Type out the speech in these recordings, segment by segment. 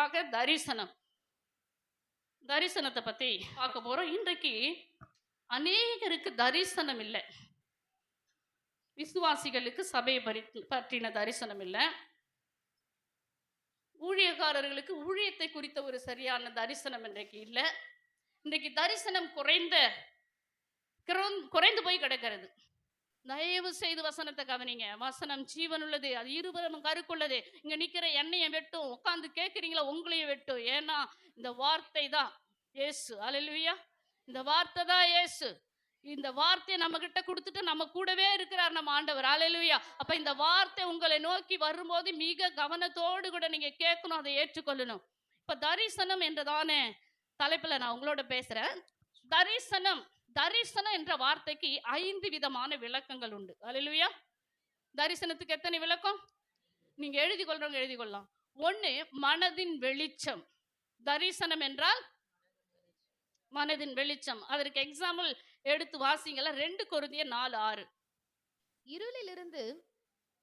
தலைப்பாக தரிசனம். தரிசனத்தை பத்தி பார்க்க போறோம். இன்றைக்கு அநேகருக்கு தரிசனம் இல்ல. விசுவாசிகளுக்கு சபையை பற்றின தரிசனம் இல்ல. ஊழியக்காரர்களுக்கு ஊழியத்தை குறித்த ஒரு சரியான தரிசனம் இன்றைக்கு இல்ல. இன்றைக்கு தரிசனம் குறைந்து போய் கிடக்கிறது. தயவு செய்து வசனத்தை கவனிங்க. வசனம் ஜீவன் உள்ளது, அது இருபுறமும் கருக்குள்ளது. இங்க நிக்கிற எண்ணெயை வெட்டும், உட்கார்ந்து கேட்குறீங்களா உங்களையும் வெட்டும். ஏன்னா இந்த வார்த்தை தான் இயேசு. அல்லேலூயா. இந்த வார்த்தை தான் இயேசு. இந்த வார்த்தையை நம்ம கிட்ட கொடுத்துட்டு நம்ம கூடவே இருக்கிறார் நம்ம ஆண்டவர். அல்லேலூயா. அப்ப இந்த வார்த்தை உங்களை நோக்கி வரும்போது மிக கவனத்தோடு கூட நீங்க கேட்கணும், அதை ஏற்றுக்கொள்ளணும். இப்ப தரிசனம் என்றதானே தலைப்புல நான் உங்களோட பேசுறேன். தரிசனம் தரிசனம் என்ற வார்த்தைக்கு 5 விதமான விளக்கங்கள் உண்டு. அல்லேலூயா. தரிசனத்துக்கு எத்தனை விளக்கம்? நீங்க எழுதி கொள்றவங்க எழுதி கொள்ளலாம். 1, மனதின் வெளிச்சம். தரிசனம் என்றால் மனதின் வெளிச்சம். அதற்கு எக்ஸாம்பிள் எடுத்து வாசிங்களா. 2 கொரிந்தியர் 4:6. இருளிலிருந்து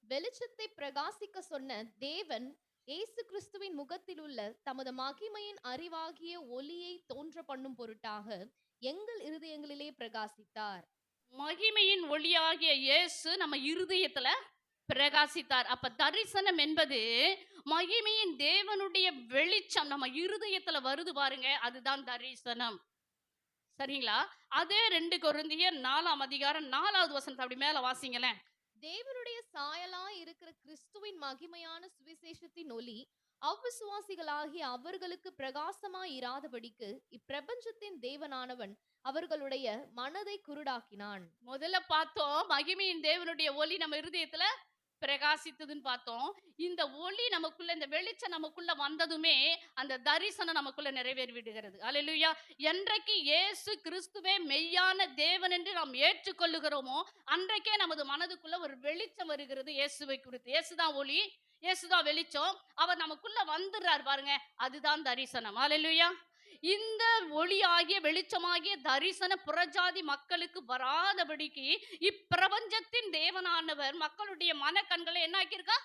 வெளிச்சத்தை பிரகாசிக்க சொன்ன தேவன் இயேசு கிறிஸ்துவின் முகத்தில் உள்ள தமது மகிமையின் அறிவாகிய ஒளியை தோன்ற பண்ணும் பொருட்டாக எங்கள் இருதயங்களிலே பிரகாசித்தார். மகிமையின் ஒளியாகிய இயேசு நம்ம இருதயத்துல பிரகாசித்தார். அப்ப தரிசனம் என்பது மகிமையின் தேவனுடைய வெளிச்சம் நம்ம இருதயத்துல வருது பாருங்க, அதுதான் தரிசனம். சரிங்களா? அதே 2 கொரிந்தியர் 4:4 அப்படி மேல வாசிங்களேன். தேவனுடைய சாயலாய் இருக்கிற கிறிஸ்துவின் மகிமையான சுவிசேஷத்தின் ஒளி அவ்விசுவாசிகளாகிய அவர்களுக்கு பிரகாசமாய் இராதபடிக்கு இப்பிரபஞ்சத்தின் தேவனானவன் அவர்களுடைய மனதை குருடாக்கினான். முதல்ல பார்த்தோம், மகிமையின் தேவனுடைய ஒளி நம்ம இருதயத்துல பிரகாசித்ததுன்னு பார்த்தோம். இந்த ஒளி நமக்குள்ள, இந்த வெளிச்சம் நமக்குள்ள வந்ததுமே அந்த தரிசனம் நமக்குள்ள நிறைவேறி விடுகிறது. அல்லேலூயா. என்றைக்கு இயேசு கிறிஸ்துவே மெய்யான தேவன் என்று நாம் ஏற்றுக்கொள்ளுகிறோமோ அன்றைக்கே நமது மனதுக்குள்ள ஒரு வெளிச்சம் வருகிறது இயேசுவை குறித்து. இயேசுதான் ஒளி, இயேசுதான் வெளிச்சம். அவர் நமக்குள்ள வந்துடுறார் பாருங்க, அதுதான் தரிசனம். அல்லேலூயா. இந்த ஒளியாகிய வெளிச்சமாகிய தரிசன புறஜாதி மக்களுக்கு வராதபடிக்கு இப்பிரபஞ்சத்தின் தேவனானவர் மக்களுடைய மனக்கண்களை என்ன ஆக்கியிருக்கா?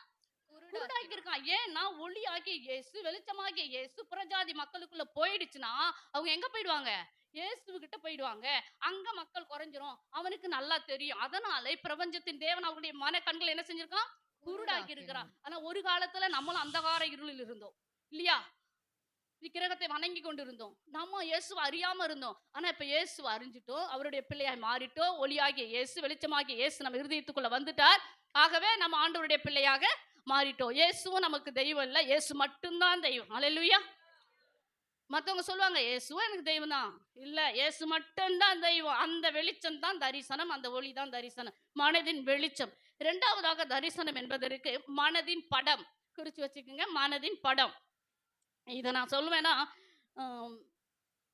குருடாக்கியிருக்கான். ஏன்னா ஒளியாகிய இயேசு, வெளிச்சமாகிய இயேசு புறஜாதி மக்களுக்குள்ள போயிடுச்சுன்னா அவங்க எங்க போயிடுவாங்க? இயேசு கிட்ட போயிடுவாங்க. அங்க மக்கள் குறைஞ்சிரும். அவனுக்கு நல்லா தெரியும். அதனால பிரபஞ்சத்தின் தேவன் அவருடைய மனக்கண்களை என்ன செஞ்சிருக்கான்? குருடாக்கி இருக்கிறான். ஆனா ஒரு காலத்துல நம்மளும் அந்தகார இருளில் இருந்தோம் இல்லையா? விக்கிரகத்தை வணங்கி கொண்டு இருந்தோம். நம்ம இயேசுவை அறியாம இருந்தோம். ஆனா இப்ப இயேசுவை அறிஞ்சிட்டோம், அவருடைய பிள்ளையாய் மாறிட்டோம். ஒளியாகிய இயேசு, வெளிச்சமாகிய இயேசு நம்ம இருதயத்துக்குள்ள வந்துட்டார். ஆகவே நம்ம ஆண்டவருடைய பிள்ளையாக மாறிட்டோம். இயேசுவும் நமக்கு தெய்வம் இல்ல, இயேசு மட்டும்தான் தெய்வம். அல்லேலூயா. மத்தவங்க சொல்லுவாங்க இயேசுவும் எனக்கு தெய்வம் தான். இல்ல, இயேசு மட்டும்தான் தெய்வம். அந்த வெளிச்சம் தான் தரிசனம், அந்த ஒளி தான் தரிசனம், மனதின் வெளிச்சம். 2வதாக தரிசனம் என்பதற்கு மனதின் படம். குறிச்சு வச்சுக்கோங்க, மனதின் படம். இதை நான் சொல்லுவேன்னா,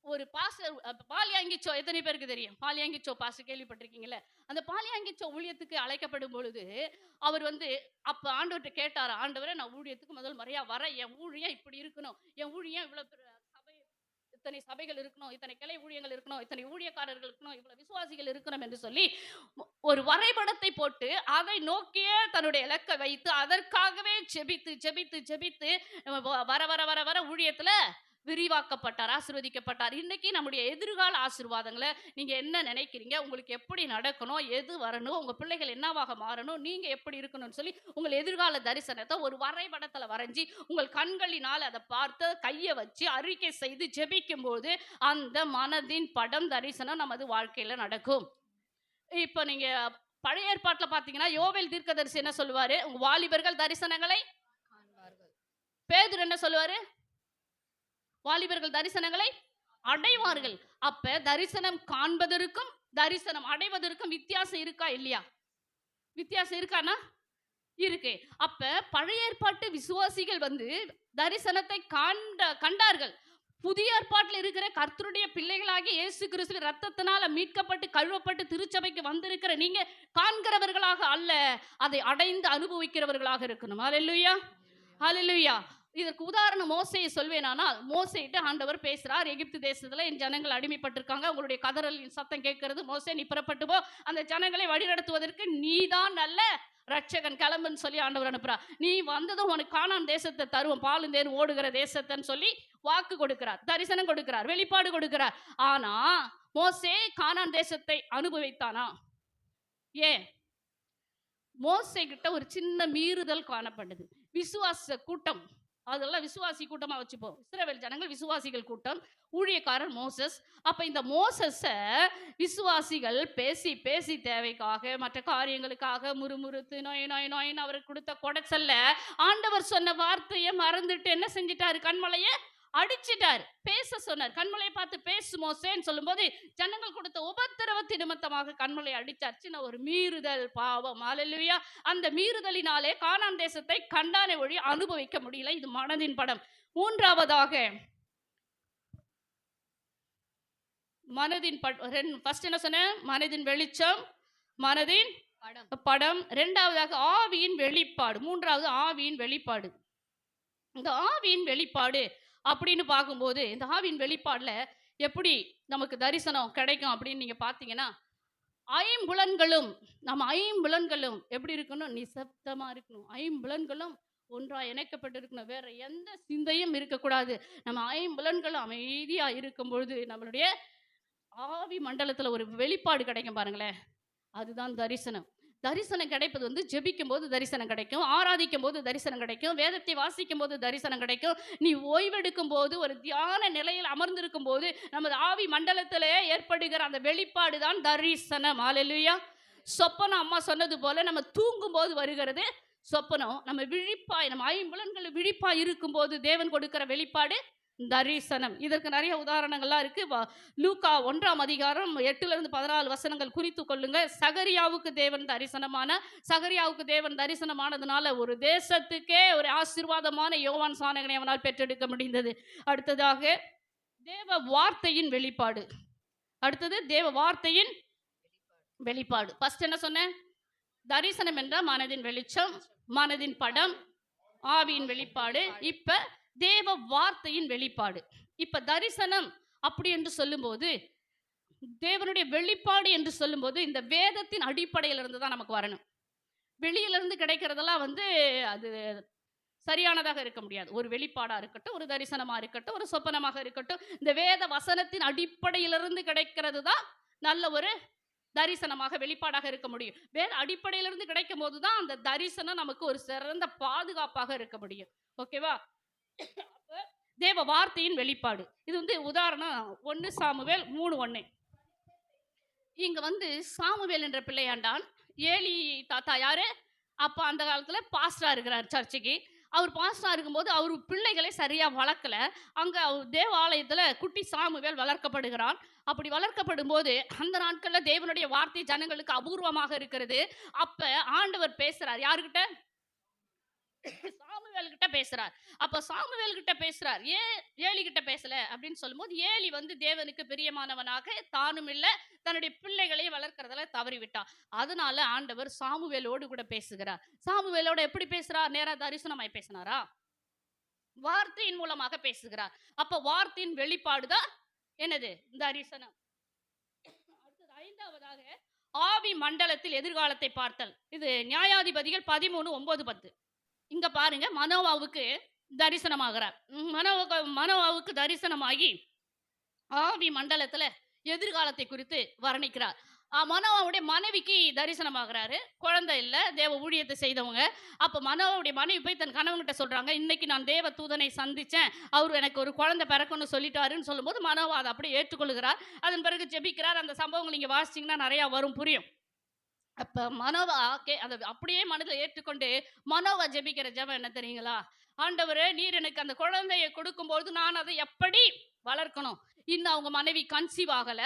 ஒரு பாஸ்டர் பாலியாங்கிச்சோ, எத்தனை பேருக்கு தெரியும்? பாலியாங்கிச்சோ பாஸ்டர் கேள்விப்பட்டிருக்கீங்கல்ல? அந்த பாலியாங்கிச்சோ ஊழியத்துக்கு அழைக்கப்படும் பொழுது அவர் அப்ப ஆண்டவர்கிட்ட கேட்டாரா, ஆண்டவரே நான் ஊழியத்துக்கு முதல் முறையா வர, என் ஊழியம் இப்படி இருக்கணும், என் ஊழியம் இவ்வளவு சபை, இத்தனை சபைகள் இருக்கணும், இத்தனை கிளை ஊழியங்கள் இருக்கணும், இத்தனை ஊழியக்காரர்கள் இருக்கணும், இவ்வளவு விசுவாசிகள் இருக்கணும் என்று சொல்லி ஒரு வரைபடத்தை போட்டு அதை நோக்கியே தன்னுடைய இலக்கை வைத்து அதற்காகவே ஜெபித்து ஜெபித்து ஜெபித்து வர வர வர வர ஊழியத்துல விரிவாக்கப்பட்டார், ஆசீர்வதிக்கப்பட்டார். இன்னைக்கு நம்முடைய எதிர்கால ஆசீர்வாதங்களை நீங்க என்ன நினைக்கிறீங்க? உங்களுக்கு எப்படி நடக்கணும், எது வரணும், உங்க பிள்ளைகள் என்னவாக மாறணும், நீங்க எப்படி இருக்கணும்னு சொல்லி உங்கள் எதிர்கால தரிசனத்தை ஒரு வரைபடத்துல வரைஞ்சி உங்கள் கண்களினால் அதை பார்த்து கையை வச்சு அறிக்கை செய்து ஜெபிக்கும் போது அந்த மனதின் படம் தரிசனம் நமது வாழ்க்கையில நடக்கும். இப்ப நீங்க பழைய ஏற்பாட்டுல பாத்தீங்கன்னா யோவேல் தீர்க்கதரிசி என்ன சொல்லுவாரு? உங்க வாலிபர்கள் தரிசனங்களை காண்பார்கள். பேதுரு என்ன சொல்லுவாரு? வாலிபர்கள் தரிசனங்களை அடைவார்கள். அப்ப தரிசனம் காண்பதற்கும் தரிசனம் அடைவதற்கும் வித்தியாசம் இருக்கா இல்லையா? வித்தியாசம் இருக்கானா? இருக்கு. அப்ப பழைய ஏற்பாட்டு விசுவாசிகள் தரிசனத்தை கண்டார்கள். புதிய ஏற்பாட்டில் இருக்கிற கர்த்தருடைய பிள்ளைகளாகிய இயேசு கிறிஸ்து ரத்தத்தினால மீட்கப்பட்டு கழுவப்பட்டு திருச்சபைக்கு வந்திருக்கிற நீங்க காண்கிறவர்களாக அல்ல, அதை அடைந்து அனுபவிக்கிறவர்களாக இருக்கணும். அல்லேலூயா, அல்லேலூயா. இதற்கு உதாரணம் மோசையை சொல்வேனானால், மோசையிட்ட ஆண்டவர் பேசுறார். எகிப்து தேசத்துல என் ஜனங்கள் அடிமைப்பட்டிருக்காங்க, உங்களுடைய கதறலின் சத்தம் கேட்கிறது. மோசே, நீ புறப்பட்டு போ, அந்த ஜனங்களை வழிநடத்துவதற்கு நீதான் நல்ல ரட்சகன் கிளம்புன்னு சொல்லி ஆண்டவர் அனுப்புறார். நீ வந்ததும் உனக்கு கானான் தேசத்தை தருவோம், பாலும் தேனும் ஓடுகிற தேசத்தைன்னு சொல்லி வாக்கு கொடுக்கிறார், தரிசனம் கொடுக்கிறார், வெளிப்பாடு கொடுக்கிறார். ஆனா மோசே கானான் தேசத்தை அனுபவித்தானா? ஏன்? மோசே கிட்ட ஒரு சின்ன மீறுதல் காணப்படுது. விசுவாச கூட்டம், அதெல்லாம் விசுவாசி கூட்டமா வச்சுப்போம். இஸ்ரவேல் ஜனங்கள் விசுவாசிகள் கூட்டம், ஊழியக்காரர் மோசஸ். அப்ப இந்த மோசஸ விசுவாசிகள் பேசி பேசி தேவைக்காக மற்ற காரியங்களுக்காக முறுமுறுத்து நோய் நோய் நோயின்னு அவருக்கு கொடுத்த கொடைச்சல்ல ஆண்டவர் சொன்ன வார்த்தையை மறந்துட்டு என்ன செஞ்சிட்டாரு? கண்மலைய அடிச்சிட்டார். பேச சொன்னார். கண்மலையை பார்த்து பேசு மோசேன்னு சொல்லும்போது ஜனங்கள் கொடுத்த உபத்திரவத்து நிமித்தமாக கண்மலை அடிச்சார். சின்ன ஒரு மீறுதல், பாவம். அல்லேலூயா. அந்த மீறுதலினாலே கானான் தேசத்தை கண்டானே ஒழி அனுபவிக்க முடியல. இது மனதின் படம். மூன்றாவதாக மனதின் ஃபர்ஸ்ட் என்ன சொன்ன? மனதின் வெளிச்சம், மனதின் படம். இரண்டாவதாக ஆவியின் வெளிப்பாடு, மூன்றாவது ஆவியின் வெளிப்பாடு. இந்த ஆவியின் வெளிப்பாடு அப்படின்னு பார்க்கும்போது இந்த ஆவியின் வெளிப்பாடுல எப்படி நமக்கு தரிசனம் கிடைக்கும் அப்படின்னு நீங்க பார்த்தீங்கன்னா, ஐம்புலன்களும் நம்ம ஐம்புலன்களும் எப்படி இருக்கணும்? நிசப்தமா இருக்கணும். ஐம்புலன்களும் ஒன்றா இணைக்கப்பட்டிருக்கணும். வேற எந்த சிந்தையும் இருக்கக்கூடாது. நம்ம ஐம்புலன்களும் அமைதியா இருக்கும் பொழுது நம்மளுடைய ஆவி மண்டலத்துல ஒரு வெளிப்பாடு கிடைக்கும் பாருங்களேன். அதுதான் தரிசனம். தரிசனம் கிடைப்பது வந்து ஜெபிக்கும் போது தரிசனம் கிடைக்கும், ஆராதிக்கும் போது தரிசனம் கிடைக்கும், வேதத்தை வாசிக்கும் போது தரிசனம் கிடைக்கும். நீ ஓய்வெடுக்கும் போது ஒரு தியான நிலையில் அமர்ந்திருக்கும் போது நமது ஆவி மண்டலத்திலே ஏற்படுகிற அந்த வெளிப்பாடு தான் தரிசனம். அல்லேலூயா. சொப்பனம் அம்மா சொன்னது போல நம்ம தூங்கும் போது வருகிறது சொப்பனம். நம்ம விழிப்பாய், நம்ம ஐம்புலன்கள் விழிப்பாய் இருக்கும் போது தேவன் கொடுக்கிற வெளிப்பாடு தரிசனம். இதற்கு நிறைய உதாரணங்கள்லாம் இருக்கு. லூக்கா 1ஆம் அதிகாரம் 8-14 வசனங்கள் குறித்து கொள்ளுங்க. சகரியாவுக்கு தேவன் தரிசனமானதுனால ஒரு தேசத்துக்கே ஒரு ஆசீர்வாதமான யோவான் சானகனை அவனால் பெற்றெடுக்க முடிந்தது. அடுத்ததாக தேவ வார்த்தையின் வெளிப்பாடு. ஃபர்ஸ்ட் என்ன சொன்னேன்? தரிசனம் என்ற மனதின் வெளிச்சம், மனதின் படம், ஆவியின் வெளிப்பாடு. இப்ப தேவ வார்த்தையின் வெளிப்பாடு. இப்ப தரிசனம் அப்படி என்று சொல்லும்போது, தேவனுடைய வெளிப்பாடு என்று சொல்லும்போது இந்த வேதத்தின் அடிப்படையிலிருந்து தான் நமக்கு வரணும். வெளியிலிருந்து கிடைக்கிறதெல்லாம் வந்து அது சரியானதாக இருக்க முடியாது. ஒரு வெளிப்பாடா இருக்கட்டும், ஒரு தரிசனமா இருக்கட்டும், ஒரு சொப்பனமாக இருக்கட்டும், இந்த வேத வசனத்தின் அடிப்படையிலிருந்து கிடைக்கிறது தான் நல்ல ஒரு தரிசனமாக வெளிப்பாடாக இருக்க முடியும். வேத அடிப்படையிலிருந்து கிடைக்கும் போது தான் அந்த தரிசனம் நமக்கு ஒரு சிறந்த பாதுகாப்பாக இருக்க முடியும். ஓகேவா? தேவ வார்த்தையின் வெளிப்பாடு. இது வந்து உதாரணம் 1 சாமுவேல் 3:1. இங்க வந்து சாமுவேல் என்ற பிள்ளையாண்டான் ஏலி தாத்தா யாரு? அப்ப அந்த காலத்துல பாஸ்டரா இருக்கிறார் சர்ச்சுக்கு. அவர் பாஸ்டரா இருக்கும்போது அவர் பிள்ளைகளை சரியா வளர்க்கல. அங்க தேவாலயத்துல குட்டி சாமுவேல் வளர்க்கப்படுகிறான். அப்படி வளர்க்கப்படும் போது அந்த நாட்கள்ல தேவனுடைய வார்த்தை ஜனங்களுக்கு அபூர்வமாக இருக்கிறது. அப்ப ஆண்டவர் பேசுறார். யாருகிட்ட? சாமுவேல் கிட்ட பேசுறார். அப்ப சாமுவேல் கிட்ட பேசுறார். ஏன் ஏலி கிட்ட பேசல அப்படின்னு சொல்லும்போது, ஏலி வந்து தேவனுக்கு பிரியமானவனாக தானும் இல்ல, தன்னுடைய பிள்ளைகளை வளர்க்கறதுல தவறி விட்டான். அதனால ஆண்டவர் சாமுவேலோடு கூட பேசுகிறார். சாமுவேலோட எப்படி பேசுறார்? நேரா தரிசனமாய் பேசினாரா? வார்த்தையின் மூலமாக பேசுகிறார். அப்ப வார்த்தையின் வெளிப்பாடுதான் என்னது? தரிசனம். அடுத்தது 5வதாக ஆவி மண்டலத்தில் எதிர்காலத்தை பார்த்தல். இது நியாயாதிபதிகள் 13:9-10. இங்க பாருங்க, மனோவாவுக்கு தரிசனமாகிறார். மனோவாவுக்கு தரிசனமாகி ஆவி மண்டலத்துல எதிர்காலத்தை குறித்து வர்ணிக்கிறார். மனோவாவுடைய மனைவிக்கு தரிசனமாகிறாரு. குழந்தை இல்ல, தேவ ஊழியத்தை செய்தவங்க. அப்ப மனோவாவுடைய மனைவி போய் தன் கணவன்கிட்ட சொல்றாங்க, இன்னைக்கு நான் தேவ தூதனை சந்திச்சேன், அவர் எனக்கு ஒரு குழந்தை பிறக்கணும்னு சொல்லிட்டாருன்னு சொல்லும்போது மனோவா அதை அப்படியே ஏற்றுக்கொள்கிறார். அதன் பிறகு ஜெபிக்கிறார். அந்த சம்பவங்கள் நீங்க வாசிச்சீங்கன்னா நிறைய வரும், புரியும். அப்ப மனோவா அதை அப்படியே மனதில் ஏற்றுக்கொண்டு மனோவா ஜெபிக்கிற ஜெபம் என்ன தெரியுங்களா? ஆண்டவரே, நீர் எனக்கு அந்த குழந்தையை கொடுக்கும்போது நான் அதை எப்படி வளர்க்கணும்? இன்னும் அவங்க மனைவி கன்சீவ் ஆகல,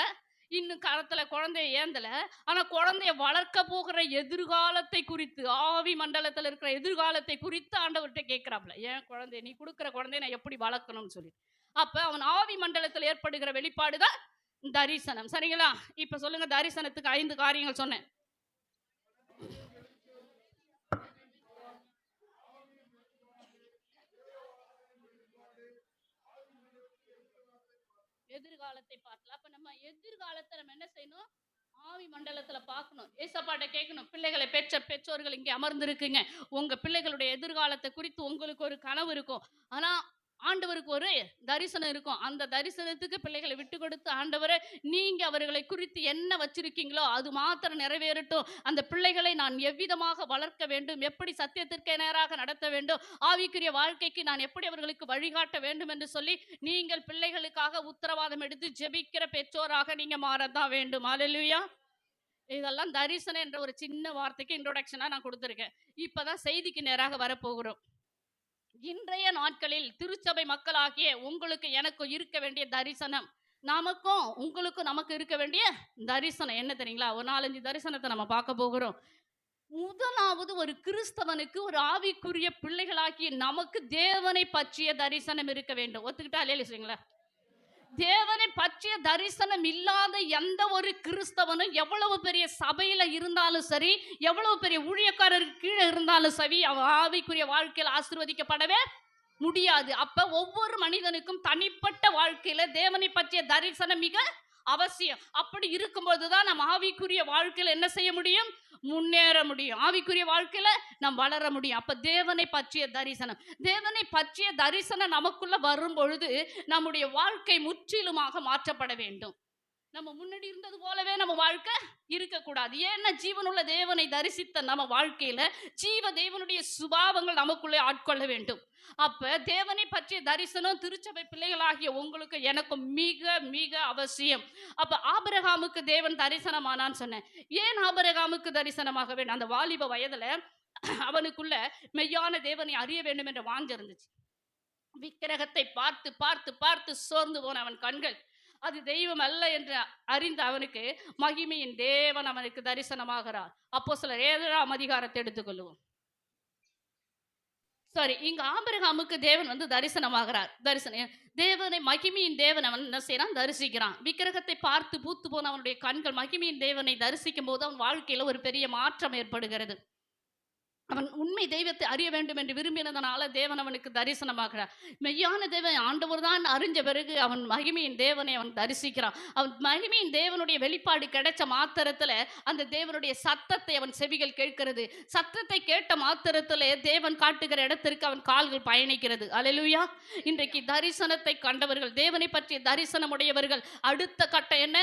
இன்னும் கரத்துல குழந்தைய ஏந்தல, ஆனா குழந்தைய வளர்க்க போகிற எதிர்காலத்தை குறித்து, ஆவி மண்டலத்துல இருக்கிற எதிர்காலத்தை குறித்து ஆண்டவர்கிட்ட கேட்கிறாப்ல. ஏன் குழந்தை, நீ கொடுக்கிற குழந்தைய நான் எப்படி வளர்க்கணும்னு சொல்லி. அப்ப அவன் ஆவி மண்டலத்தில் ஏற்படுகிற வெளிப்பாடுதான் தரிசனம். சரிங்களா? இப்ப சொல்லுங்க, தரிசனத்துக்கு 5 காரியங்கள் சொன்னேன். எதிர்காலத்தை பார்க்கலாம். அப்ப நம்ம எதிர்காலத்தை நம்ம என்ன செய்யணும்? ஆவி மண்டலத்துல பார்க்கணும். ஏசப்பாட்ட கேட்கணும். பிள்ளைகளை பெற்ற பெற்றோர்கள் இங்கே அமர்ந்திருக்குங்க. உங்க பிள்ளைகளுடைய எதிர்காலத்த குறித்து உங்களுக்கு ஒரு கனவு இருக்கும். ஆனா, ஆண்டவருக்கு ஒரு தரிசனம் இருக்கும். அந்த தரிசனத்துக்கு பிள்ளைகளை விட்டுக் கொடுத்து, ஆண்டவரே நீங்க அவர்களை குறித்து என்ன வச்சிருக்கீங்களோ, அது மாத்திரம் நிறைவேறட்டும். அந்த பிள்ளைகளை நான் எவ்விதமாக வளர்க்க வேண்டும், எப்படி சத்தியத்திற்கு நேராக நடத்த வேண்டும், ஆவிக்குரிய வாழ்க்கைக்கு நான் எப்படி அவர்களுக்கு வழிகாட்ட வேண்டும் என்று சொல்லி, நீங்கள் பிள்ளைகளுக்காக உத்தரவாதம் எடுத்து ஜெபிக்கிற பெற்றோராக நீங்க மாறத்தான் வேண்டும். அல்லேலூயா! இதெல்லாம் தரிசனம் என்ற ஒரு சின்ன வார்த்தைக்கு இன்ட்ரோடக்ஷனா நான் கொடுத்திருக்கேன். இப்பதான் செய்திக்கு நேராக வரப்போகிறோம். இன்றைய நாட்களில் திருச்சபை மக்களாகிய உங்களுக்கு எனக்கு இருக்க வேண்டிய தரிசனம், நமக்கும் உங்களுக்கும் நமக்கு இருக்க வேண்டிய தரிசனம் என்ன தெரியுங்களா? ஒரு 4, 5 தரிசனத்தை நம்ம பார்க்க போகிறோம். முதலாவது, ஒரு கிறிஸ்தவனுக்கு, ஒரு ஆவிக்குரிய பிள்ளைகளாகிய நமக்கு தேவனை பற்றிய தரிசனம் இருக்க வேண்டும். ஒத்துக்கிட்டா இல்லையா சொல்லுங்களா? தேவனை பற்றிய தரிசனம் இல்லாத எந்த ஒரு கிறிஸ்தவனும் எவ்வளவு பெரிய சபையில இருந்தாலும் சரி, எவ்வளவு பெரிய ஊழியக்காரருக்கு கீழே இருந்தாலும் சரி, அவன் ஆவிக்குரிய வாழ்க்கையில் ஆசீர்வதிக்கப்படவே முடியாது. அப்ப ஒவ்வொரு மனிதனுக்கும் தனிப்பட்ட வாழ்க்கையில தேவனை பற்றிய தரிசனம் மிக அவசியம். அப்படி இருக்கும்போதுதான் நம்ம ஆவிக்குரிய வாழ்க்கையில என்ன செய்ய முடியும்? முன்னேற முடியும். ஆவிக்குரிய வாழ்க்கையில நாம் வளர முடியும். அப்ப தேவனை பற்றிய தரிசனம், தேவனை பற்றிய தரிசனம் நமக்குள்ள வரும் பொழுது நம்முடைய வாழ்க்கை முற்றிலுமாக மாற்றப்பட வேண்டும். நம்ம முன்னாடி இருந்தது போலவே நம்ம வாழ்க்கை இருக்கக்கூடாது. ஏன்னா ஜீவனுள்ள தேவனை தரிசித்த நம்ம வாழ்க்கையில ஜீவ தேவனுடைய சுபாவங்கள் நமக்குள்ளே ஆட்கொள்ள வேண்டும். அப்ப தேவனை பற்றிய தரிசனம் திருச்சபை பிள்ளைகளாகிய உங்களுக்கு எனக்கு மிக மிக அவசியம். அப்ப ஆபிரகாமுக்கு தேவன் தரிசனமானான்னு சொன்னேன். ஏன் ஆபிரகாமுக்கு தரிசனமாக வேண்டும்? அந்த வாலிப வயதுல அவனுக்குள்ள மெய்யான தேவனை அறிய வேண்டும் என்ற வாஞ்சை இருந்துச்சு. விக்கிரகத்தை பார்த்து பார்த்து பார்த்து சோர்ந்து போன அவன் கண்கள் அது தெய்வம் அல்ல என்று அறிந்த அவனுக்கு மகிமையின் தேவன் அவனுக்கு தரிசனமாகிறார். அப்போஸ்தலர் 7ஆம் அதிகாரத்தை எடுத்துக்கொள்வோம். சாரி, இங்க ஆபிரகாமுக்கு தேவன் தரிசனமாகிறார். தேவனை, மகிமையின் தேவன் அவன் என்ன செய்யறான்? தரிசிக்கிறான். விக்கிரகத்தை பார்த்து பூத்து போன அவனுடைய கண்கள் மகிமையின் தேவனை தரிசிக்கும் போது அவன் வாழ்க்கையில ஒரு பெரிய மாற்றம் ஏற்படுகிறது. அவன் உண்மை தெய்வத்தை அறிய வேண்டும் என்று விரும்பினதனால தேவன் அவனுக்கு தரிசனமாகிறார். மெய்யான தேவன் ஆண்டவர் தான் அறிஞ்ச பிறகு அவன் மகிமையின் தேவனை அவன் தரிசிக்கிறான். அவன் மகிமையின் தேவனுடைய வெளிப்பாடு கிடைச்ச மாத்திரத்துல அந்த தேவனுடைய சத்தத்தை அவன் செவிகள் கேட்கிறது. சத்தத்தை கேட்ட மாத்திரத்துல தேவன் காட்டுகிற இடத்திற்கு அவன் கால்கள் பயணிக்கிறது. அல்லேலூயா! இன்றைக்கு தரிசனத்தை கண்டவர்கள், தேவனை பற்றிய தரிசனம் உடையவர்கள், அடுத்த கட்டம் என்ன?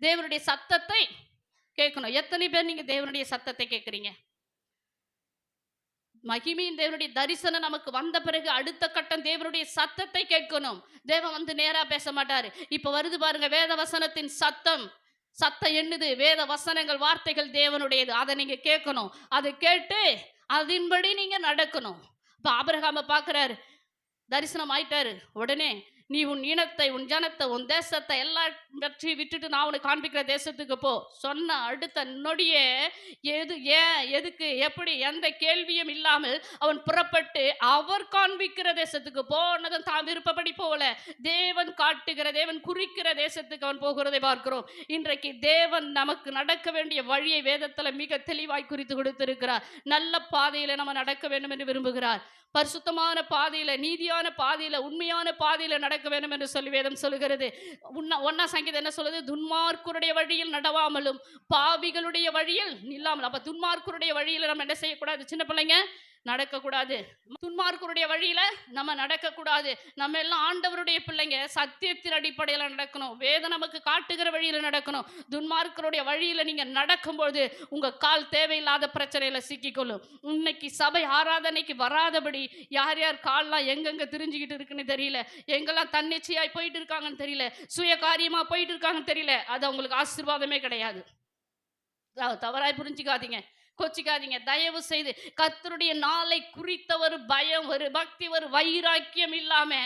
தேவனுடைய சத்தத்தை கேட்கணும். எத்தனை பேர் நீங்க தேவனுடைய சத்தத்தை கேட்கிறீங்க? மகிமையின் தேவனுடைய தரிசனம் நமக்கு வந்த பிறகு அடுத்த கட்டம் தேவனுடைய சத்தத்தை கேட்கணும். தேவன் நேரா பேச மாட்டாரு. இப்ப வருது பாருங்க வேத வசனத்தின் சத்தம். சத்தம் என்னது? வேத வசனங்கள், வார்த்தைகள் தேவனுடையது. அதை நீங்க கேட்கணும். அதை கேட்டு அதன்படி நீங்க நடக்கணும். இப்ப ஆபிரகாம பாக்குறாரு, தரிசனம் ஆயிட்டாரு. உடனே நீ உன் இனத்தை, உன் ஜனத்தை, உன் தேசத்தை எல்லாவற்றையும் விட்டுட்டு நான் உனக்கு காண்பிக்கிற தேசத்துக்கு போ சொன்ன அடுத்த நொடியே ஏன், எதுக்கு, எப்படி, எந்த கேள்வியும் இல்லாமல் அவன் புறப்பட்டு அவர் காண்பிக்கிற தேசத்துக்கு போனதும் தான் விருப்பப்படி போகல. தேவன் காட்டுகிற, தேவன் குறிக்கிற தேசத்துக்கு அவன் போகிறதை பார்க்கிறோம். இன்றைக்கு தேவன் நமக்கு நடக்க வேண்டிய வழியை வேதத்துல மிக தெளிவாய் குறித்து கொடுத்திருக்கிறார். நல்ல பாதையில நம்ம நடக்க வேண்டும் என்று விரும்புகிறார். பரிசுத்தமான பாதையில, நீதியான பாதையில, உண்மையான பாதையில நடக்க வேண்டும் என்று சொல்லி வேதம் சொல்லுகிறது. 1ஆம் சங்கீதம் என்ன சொல்லுது? துன்மார்க்கருடைய வழியில் நடவாமலும் பாவிகளுடைய வழியில் நில்லாமல். அப்ப துன்மார்க்கருடைய வழியில நம்ம என்ன செய்யக்கூடாது? சின்ன பிள்ளைங்க நடக்கக்கூடாது. துன்மார்க்கருடைய வழியில நம்ம நடக்கக்கூடாது. நம்ம எல்லாம் ஆண்டவருடைய பிள்ளைங்க, சத்தியத்தின் அடிப்படையில நடக்கணும். வேதம் நமக்கு காட்டுகிற வழியில நடக்கணும். துன்மார்க்கருடைய வழியில நீங்க நடக்கும்போது உங்க கால் தேவையில்லாத பிரச்சனையில சிக்கிக்கொள்ளும். இன்னைக்கு சபை ஆராதனைக்கு வராதபடி யார் யார் கால்லாம் எங்கெங்க திரிஞ்சுக்கிட்டு இருக்குன்னு தெரியல, எங்கெல்லாம் தன்னிச்சையாய் போயிட்டு இருக்காங்கன்னு தெரியல, சுய காரியமா போயிட்டு இருக்காங்கன்னு தெரியல. அது அவங்களுக்கு ஆசீர்வாதமே கிடையாது. தவறாய் புரிஞ்சுக்காதீங்க, கொச்சிக்காதீங்க. தயவு செய்து கர்த்தருடைய நாளை குறித்த ஒரு பயம், ஒரு பக்தி, ஒரு வைராக்கியம் இல்லாம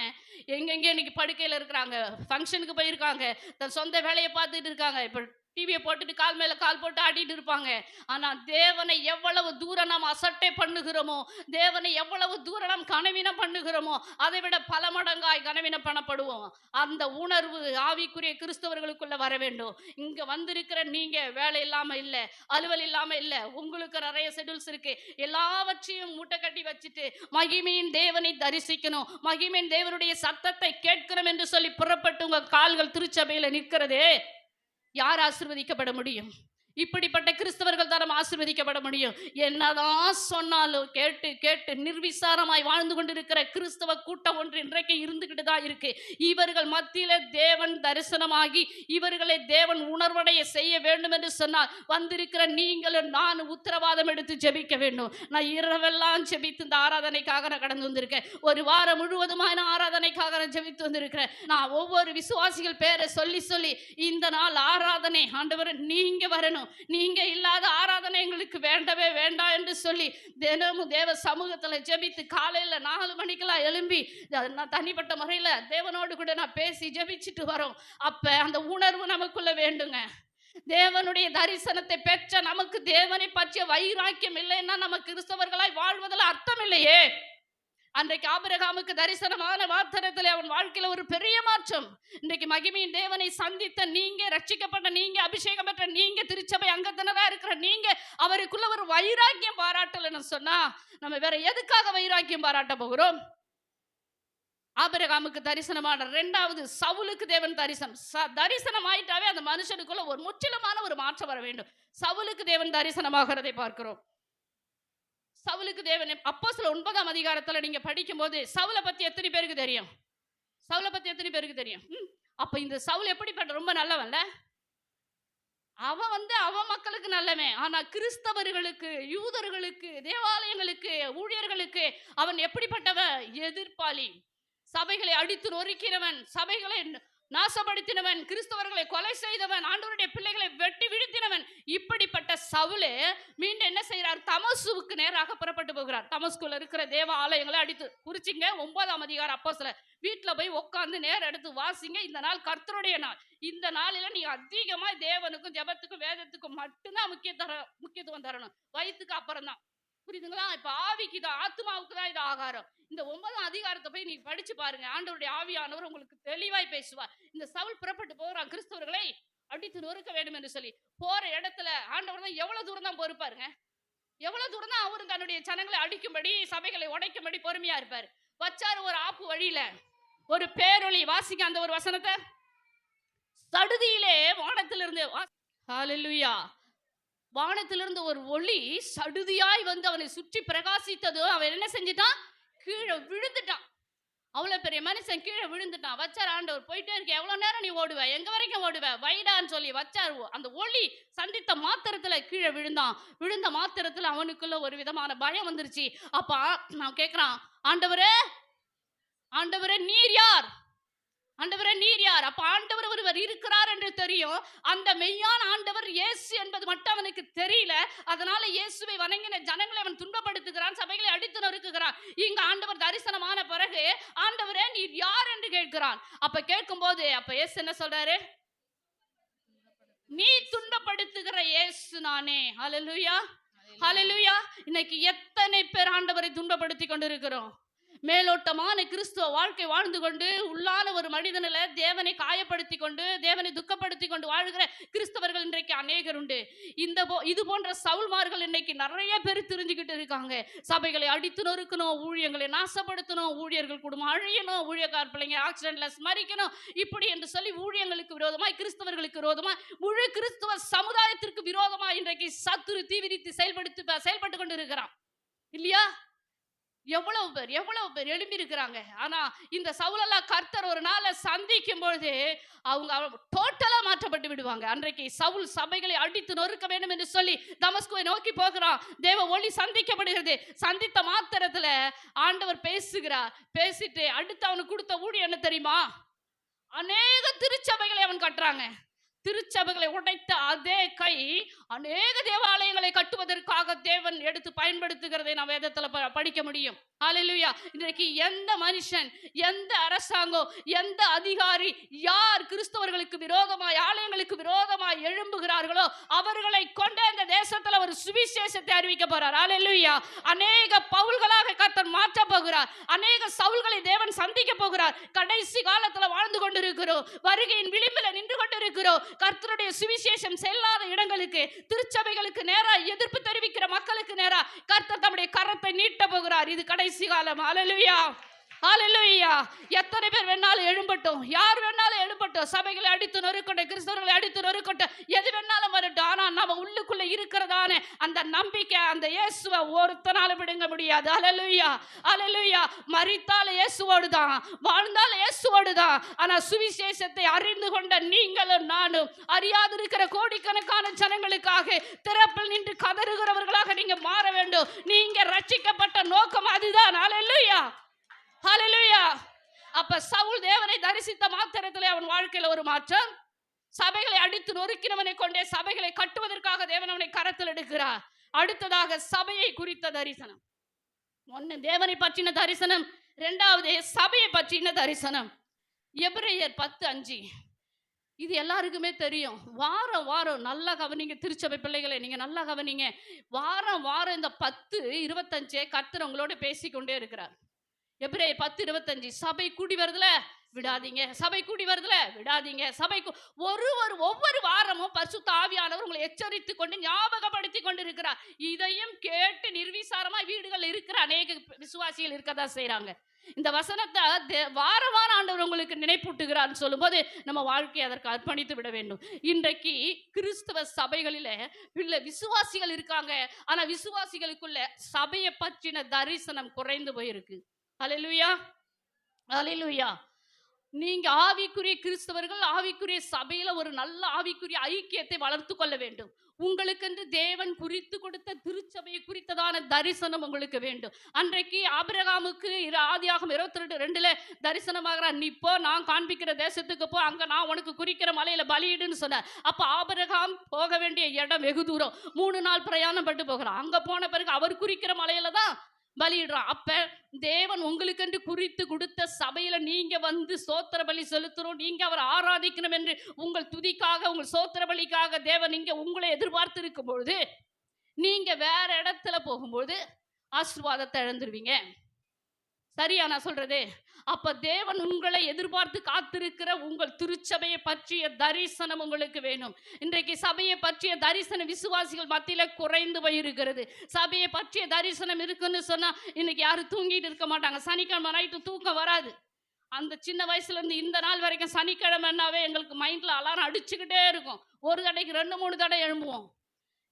எங்கெங்க இன்னைக்கு படுக்கையில இருக்கிறாங்க, ஃபங்க்ஷனுக்கு போயிருக்காங்க, தன் சொந்த வேலையை பார்த்துட்டு இருக்காங்க. இப்ப டிவியை போட்டுட்டு கால் மேல கால் போட்டு ஆடிட்டு இருப்பாங்க. ஆனா தேவனை எவ்வளவு தூரம் நாம் அசட்டை பண்ணுகிறோமோ, தேவனை எவ்வளவு தூரம் நாம் கனவீனம் பண்ணுகிறோமோ, அதை விட பல மடங்காய் கனவீனம் பண்ணப்படுவோம். அந்த உணர்வு ஆவிக்குரிய கிறிஸ்தவர்களுக்குள்ள வர வேண்டும். இங்க வந்திருக்கிற நீங்க வேலை இல்லாம இல்ல, அலுவல் இல்லாம இல்ல, உங்களுக்கு நிறைய ஷெட்யூல்ஸ் இருக்கு. எல்லாவற்றையும் மூட்டை கட்டி வச்சுட்டு மகிமையின் தேவனை தரிசிக்கணும், மகிமையின் தேவனுடைய சத்தத்தை கேட்கணும் என்று சொல்லி புறப்பட்டு உங்க கால்கள் திருச்சபையில நிற்கிறதே, யார் ஆசீர்வதிக்கப்பட முடியும்? இப்படிப்பட்ட கிறிஸ்தவர்கள் தான் நம்ம ஆசீர்வதிக்கப்பட முடியும். என்னதான் சொன்னாலும் கேட்டு கேட்டு நிர்விசாரமாய் வாழ்ந்து கொண்டிருக்கிற கிறிஸ்தவ கூட்டம் ஒன்று இன்றைக்கு இருந்துகிட்டு தான் இருக்கு. இவர்கள் மத்தியில தேவன் தரிசனமாகி இவர்களை தேவன் உணர்வடைய செய்ய வேண்டும் என்று சொன்னால் வந்திருக்கிற நீங்களும் நான் உத்தரவாதம் எடுத்து ஜெபிக்க வேண்டும். நான் இரவெல்லாம் ஜெபித்து இந்த ஆராதனைக்காக நான் கடந்து வந்திருக்கேன். ஒரு வாரம் முழுவதுமான ஆராதனைக்காக நான் ஜெபித்து வந்திருக்கிறேன். நான் ஒவ்வொரு விசுவாசிகள் பேரை சொல்லி சொல்லி இந்த நாள் ஆராதனை ஆண்டவரே நீங்க வரணும், நீங்க இல்லாத ஆராதனை எங்களுக்கு வேண்டவே வேண்டாம் என்று சொல்லி தினமும் தேவ சமூகத்துல ஜெபித்து காலையில 4 மணிக்கெல்லாம் எழும்பி நான் தனிப்பட்ட முறையில தேவனோடு கூட நான் பேசி ஜெபிச்சுட்டு வரோம். அப்ப அந்த உணர்வு நமக்குள்ள வேண்டுங்க. தேவனுடைய தரிசனத்தை பெற்ற நமக்கு தேவனை பற்றிய வைராக்கியம் இல்லைன்னா நம்ம கிறிஸ்தவர்களாய் வாழ்வதில் அர்த்தம் இல்லையே. அன்றைக்கு ஆபிரகாமுக்கு தரிசனமான மாத்திரத்தில் அவன் வாழ்க்கையில ஒரு பெரிய மாற்றம். இன்றைக்கு மகிமையின் தேவனை சந்தித்த நீங்க, ரட்சிக்கப்பட்ட நீங்க, அபிஷேகம் பெற்ற நீங்க, திருச்சபை அங்கத்தினரா இருக்கிற நீங்க அவருக்குள்ள ஒரு வைராக்கியம் பாராட்டலன்னு சொன்னா நம்ம வேற எதுக்காக வைராக்கியம் பாராட்ட போகிறோம்? ஆபிரகாமுக்கு தரிசனமான 2வது சவுலுக்கு தேவன் தரிசனம் ஆயிட்டாவே அந்த மனுஷனுக்குள்ள ஒரு முற்றிலுமான ஒரு மாற்றம் வர வேண்டும். சவுலுக்கு தேவன் தரிசனமாகிறதை பார்க்கிறோம். சவுலுக்கு தேவன் அப்போஸ்தலர் 9ஆம் அதிகாரத்துல நீங்க படிக்கும் போது சவுலை பத்தி எத்தனை பேருக்கு தெரியும்? சவுலை பத்தி எத்தனை பேருக்கு தெரியும்? அப்ப இந்த சவுல் எப்படிப்பட்ட ரொம்ப நல்லவன்ல. அவன் அவன் மக்களுக்கு நல்லவன். ஆனா கிறிஸ்தவர்களுக்கு, யூதர்களுக்கு, தேவாலயங்களுக்கு, ஊழியர்களுக்கு அவன் எப்படிப்பட்டவன்? எதிர்ப்பாளி. சபைகளை அடித்து நொறுக்கிறவன், சபைகளை நாசப்படுத்தினவன், கிறிஸ்தவர்களை கொலை செய்தவன், ஆண்டவருடைய பிள்ளைகளை வெட்டி வீழ்த்தினவன். இப்படிப்பட்ட சவுலே மீண்டும் என்ன செய்யறார்? தமஸ்குவுக்கு நேராக புறப்பட்டு போகிறார். தமஸ்குல இருக்கிற தேவ ஆலயங்களை அடித்து குறிச்சிங்க. 9ஆம் அதிகாரம் அப்போஸ்தலர் வீட்டுல போய் உட்கார்ந்து நேரம் எடுத்து வாசிங்க. இந்த நாள் கர்த்தருடைய நாள். இந்த நாளில நீ அதிகமா தேவனுக்கும் ஜெபத்துக்கும் வேதத்துக்கும் மட்டும்தான் முக்கியத்துவம் தரணும். வயிற்றுக்கு அப்புறம் தான். புரியுதுங்களா? இப்ப ஆவிக்கு தான், ஆத்மாவுக்கு தான் இது ஆகாரம். இந்த 9ஆம் அதிகாரத்தை போய் நீங்க படிச்சு பாருங்க. ஆண்டவருடைய ஆவியானவர் உங்களுக்கு தெளிவாய் பேசுவார். இந்த சவுல் புறப்பட்டு போறான் கிறிஸ்தவர்களை அடித்து நொறுக்க வேண்டும் என்று சொல்லி. போற இடத்துல ஆண்டவர் தான் எவ்வளவு தூரம் தான் பொறுப்பாருங்க. எவ்வளவு தூரம் தான் அவரு தன்னுடைய ஜனங்களை அடிக்கும்படி, சபைகளை உடைக்கும்படி பொறுமையா இருப்பாரு. வச்சாரு ஒரு ஆப்பு வழியில ஒரு பேரொளி. வாசிக்க அந்த ஒரு வசனத்தை. சடுதியிலே வானத்திலிருந்து, ஹல்லேலூயா, வானத்திலிருந்து ஒரு ஒளி சடுதியாய் வந்து அவனை சுற்றி பிரகாசித்தது. அவன் என்ன செஞ்சிட்டான்? கீழே விழுந்துட்டான். அவ்வளவு பெரிய மனுஷன் கீழே விழுந்துட்டான். வச்சார் ஆண்டவர். போயிட்டே இருக்க, எவ்வளவு நேரம் நீ ஓடுவ? எங்க வரைக்கும் ஓடுவ? வைடான்னு சொல்லி வச்சார். அந்த ஒளி சந்தித்த மாத்திரத்துல கீழே விழுந்தான். விழுந்த மாத்திரத்துல அவனுக்குள்ள ஒரு விதமான பயம் வந்துருச்சு. அப்ப நான் கேட்கிறான், ஆண்டவரே, ஆண்டவரே நீர் யார்? ஆண்டவரே நீர் யார்? அப்ப ஆண்டவர் ஒருவர் இருக்கிறார் என்று தெரியும். அந்த மெய்யான ஆண்டவர் இயேசு என்பது மட்டும் அவனுக்கு தெரியல. அதனால இயேசுவை வணங்கின ஜனங்களை அவன் துன்பப்படுத்துகிறான், சபைகளை அடித்து நொறுக்குகிறான். இங்க ஆண்டவர் தரிசனமான பிறகு ஆண்டவரே நீர் யார் என்று கேட்கிறான். அப்ப கேட்கும் போது அப்ப இயேசு என்ன சொல்றாரு? நீ துன்பப்படுத்துகிற இயேசு நானே. ஹல்லேலூயா, ஹல்லேலூயா. இன்னைக்கு எத்தனை பேர் ஆண்டவரை துன்பப்படுத்தி கொண்டிருக்கிறோம். மேலோட்டமான கிறிஸ்துவ வாழ்க்கை வாழ்ந்து கொண்டு உள்ளான ஒரு மனிதனில் தேவனை காயப்படுத்தி கொண்டு, தேவனை துக்கப்படுத்தி கொண்டு வாழ்கிற கிறிஸ்தவர்கள் இன்றைக்கு அநேகர் உண்டு. இது போன்ற சவுல்மார்கள் இன்னைக்கு நிறைய பேர் தெரிஞ்சுக்கிட்டு இருக்காங்க. சபைகளை அடித்து நொறுக்கணும், ஊழியங்களை நாசப்படுத்தணும், ஊழியர்கள் குடும்பம் அழியணும், ஊழியக்கார பிள்ளைங்க ஆக்சிடென்ட்ல மறிக்கணும், இப்படி என்று சொல்லி ஊழியங்களுக்கு விரோதமாய், கிறிஸ்தவர்களுக்கு விரோதமாய், முழு கிறிஸ்துவ சமுதாயத்திற்கு விரோதமாய் இன்றைக்கு சத்துரு தீவிரித்து செயல்பட்டு கொண்டு இருக்கிறான் இல்லையா? எவ்வளவு பேர் எழும்பி இருக்கிறாங்க. ஆனா இந்த சவுலெல்லாம் கர்த்தர் ஒரு நாளை சந்திக்கும் பொழுது அவங்க டோட்டலா மாற்றப்பட்டு விடுவாங்க. அன்றைக்கு சவுல் சபைகளை அடித்து நொறுக்க வேண்டும் என்று சொல்லி தமஸ்குவை நோக்கி போகிறான். தேவ ஒளி சந்திக்கப்படுகிறது. சந்தித்த மாத்திரத்துல ஆண்டவர் பேசுகிறார். பேசிட்டு அடுத்து அவனுக்கு கொடுத்த ஊழியம் என்ன தெரியுமா? அநேக திருச்சபைகளை அவன் கட்டுறாங்க. திருச்சபைகளை உடைத்த அதே கை அநேக தேவாலயங்களை கட்டுவதற்காக தேவன் எடுத்து பயன்படுத்துகிறதை நாம் வேதத்துல படிக்க முடியும். ஹல்லேலூயா. இன்றைக்கு எந்த மனுஷன், எந்த அரசாங்கம், எந்த அதிகாரி யார் கிறிஸ்தவர்களுக்கு விரோதமாய், ஆலயங்களுக்கு விரோதமாய் எழும்புகிறார்களோ அவர்களை கொண்டே இந்த தேசத்துல ஒரு சுவிசேஷத்தை அறிவிக்க போறார். ஹல்லேலூயா. அநேக பவுல்களாக கர்த்தர் மாற்ற போகிறார். அநேக சவுல்களை தேவன் சந்திக்க போகிறார். கடைசி காலத்துல வாழ்ந்து கொண்டிருக்கிறோம். வருகையின் விளிம்பில் நின்று கொண்டிருக்கிறோம். கர்த்தருடைய சுவிசேஷம் செல்லாத இடங்களுக்கு, திருச்சபைகளுக்கு நேரா எதிர்ப்பு தெரிவிக்கிற மக்களுக்கு நேரா கர்த்தர் தம்முடைய கரத்தை நீட்ட போகிறார். இது கடைசி காலம். ஹல்லேலூயா, ஹல்லேலூயா. எத்தனை பேர் வேணாலும் எழும்பட்டும், யார் வேணாலும் எழும்பட்டும். இருக்கட்டும், சபைகளை அடித்து நொறுக்கட்டும், கிறிஸ்தவர்களை அடித்து நொறுக்கட்டும், எது வேணாலும் வரட்டும். ஆனா நம்ம உள்ளுக்குள்ள இருக்கிறதான அந்த நம்பிக்கை, அந்த இயேசுவை ஒருத்தனால விடுங்க முடியாது. அல்லேலூயா, அல்லேலூயா. மரித்தால் இயேசுவோடு தான், வாழ்ந்தால் இயேசுவோடு தான். ஆனா சுவிசேஷத்தை அறிந்து கொண்ட நீங்களும் நானும் அறியாதிருக்கிற கோடிக்கணக்கான ஜனங்களுக்காக திறப்பில் நின்று கதறுகிறவர்களாக நீங்க மாற வேண்டும். நீங்க ரட்சிக்கப்பட்ட நோக்கம் அதுதான். அல்லேலூயா, அல்லேலூயா. அப்ப சவுல் தேவனை தரிசித்த மாத்திரத்திலே அவன் வாழ்க்கையில ஒரு மாற்றம். சபைகளை அடித்து நொறுக்கினவனை கொண்டே சபைகளை கட்டுவதற்காக தேவன் அவனை கரத்தில் எடுக்கிறார். அடுத்ததாக சபையை குறித்த தரிசனம். ஒன்னு தேவனை பற்றின தரிசனம், இரண்டாவது சபையை பற்றின தரிசனம். எபிரேயர் 10:5. இது எல்லாருக்குமே தெரியும். வாரம் வாரம் நல்லா கவனிங்க திருச்சபை பிள்ளைகளை, நீங்க நல்லா கவனிங்க. வாரம் வாரம் இந்த 10:25 கர்த்தர் உங்களோட பேசிக்கொண்டே இருக்கிறார். எபிரேயர் 10:25. சபை கூடி வருதுல விடாதீங்க, சபை கூடி வருதுல விடாதீங்க, சபைக்கு ஒவ்வொரு வாரமும் பரிசுத்த ஆவியானவர் உங்களை எச்சரித்து கொண்டு ஞாபகப்படுத்தி கொண்டு இருக்கிறார். இதையும் கேட்டு நிர்விசாரமா வீடுகள் இருக்கிற அநேக விசுவாசிகள் இருக்கதான் செய்யறாங்க. இந்த வசனத்தை வார வாரம் ஆண்டவர் உங்களுக்கு நினைப்பூட்டுகிறான்னு சொல்லும்போது நம்ம வாழ்க்கையை அதற்கு அர்ப்பணித்து விட வேண்டும். இன்றைக்கு கிறிஸ்தவ சபைகளில விசுவாசிகள் இருக்காங்க, ஆனா விசுவாசிகளுக்குள்ள சபையை பற்றின தரிசனம் குறைந்து போயிருக்கு. அல்லேலூயா, அல்லேலூயா. நீங்க ஆவிக்குரிய கிறிஸ்தவர்கள் ஆவிக்குரிய சபையில ஒரு நல்ல ஆவிக்குரிய ஐக்கியத்தை வளர்த்து கொள்ள வேண்டும். உங்களுக்கென்று தேவன் குறித்து கொடுத்த திருச்சபையை குறித்ததான தரிசனம் உங்களுக்கு வேண்டும். அன்றைக்கு ஆபிரகாமுக்கு ஆதியாகமம் 22:2 தரிசனமாகிறார். நீ போ, நான் காண்பிக்கிற தேசத்துக்கு போ, அங்க நான் உனக்கு குறிக்கிற மலையில பலியிடுன்னு சொன்னார். அப்ப ஆபிரகாம் போக வேண்டிய இடம் வெகு தூரம், 3 நாள் பிரயாணம் பட்டு போகிறார். அங்க போன பிறகு அவர் குறிக்கிற மலையில தான் பலியிடுறான். அப்ப தேவன் உங்களுக்கென்று குறித்து கொடுத்த சபையில நீங்க வந்து சோத்திர பலி செலுத்தணும், நீங்க அவர் ஆராதிக்கணும் என்று உங்கள் துதிக்காக உங்கள் சோத்திர பலிக்காக தேவன் இங்க உங்களை எதிர்பார்த்து இருக்கும் பொழுது நீங்க வேற இடத்துல போகும்போது ஆசீர்வாதத்தை இழந்துருவீங்க. சரியா நான் சொல்றது? அப்ப தேவன் உங்களை எதிர்பார்த்து காத்திருக்கிற உங்கள் திருச்சபையை பற்றிய தரிசனம் உங்களுக்கு வேணும். இன்றைக்கு சபையை பற்றிய தரிசனம் விசுவாசிகள் மத்தியில குறைந்து போயிருக்கிறது. சபையை பற்றிய தரிசனம் இருக்குன்னு சொன்னா இன்னைக்கு யாரும் தூங்கிட்டு இருக்க மாட்டாங்க. சனிக்கிழமை நைட்டு தூக்கம் வராது. அந்த சின்ன வயசுல இருந்து இந்த நாள் வரைக்கும் சனிக்கிழமைனாவே எங்களுக்கு மைண்ட்ல அலாரம் அடிச்சுக்கிட்டே இருக்கும். ஒரு தடைக்கு 2-3 தடவை எழும்புவோம்.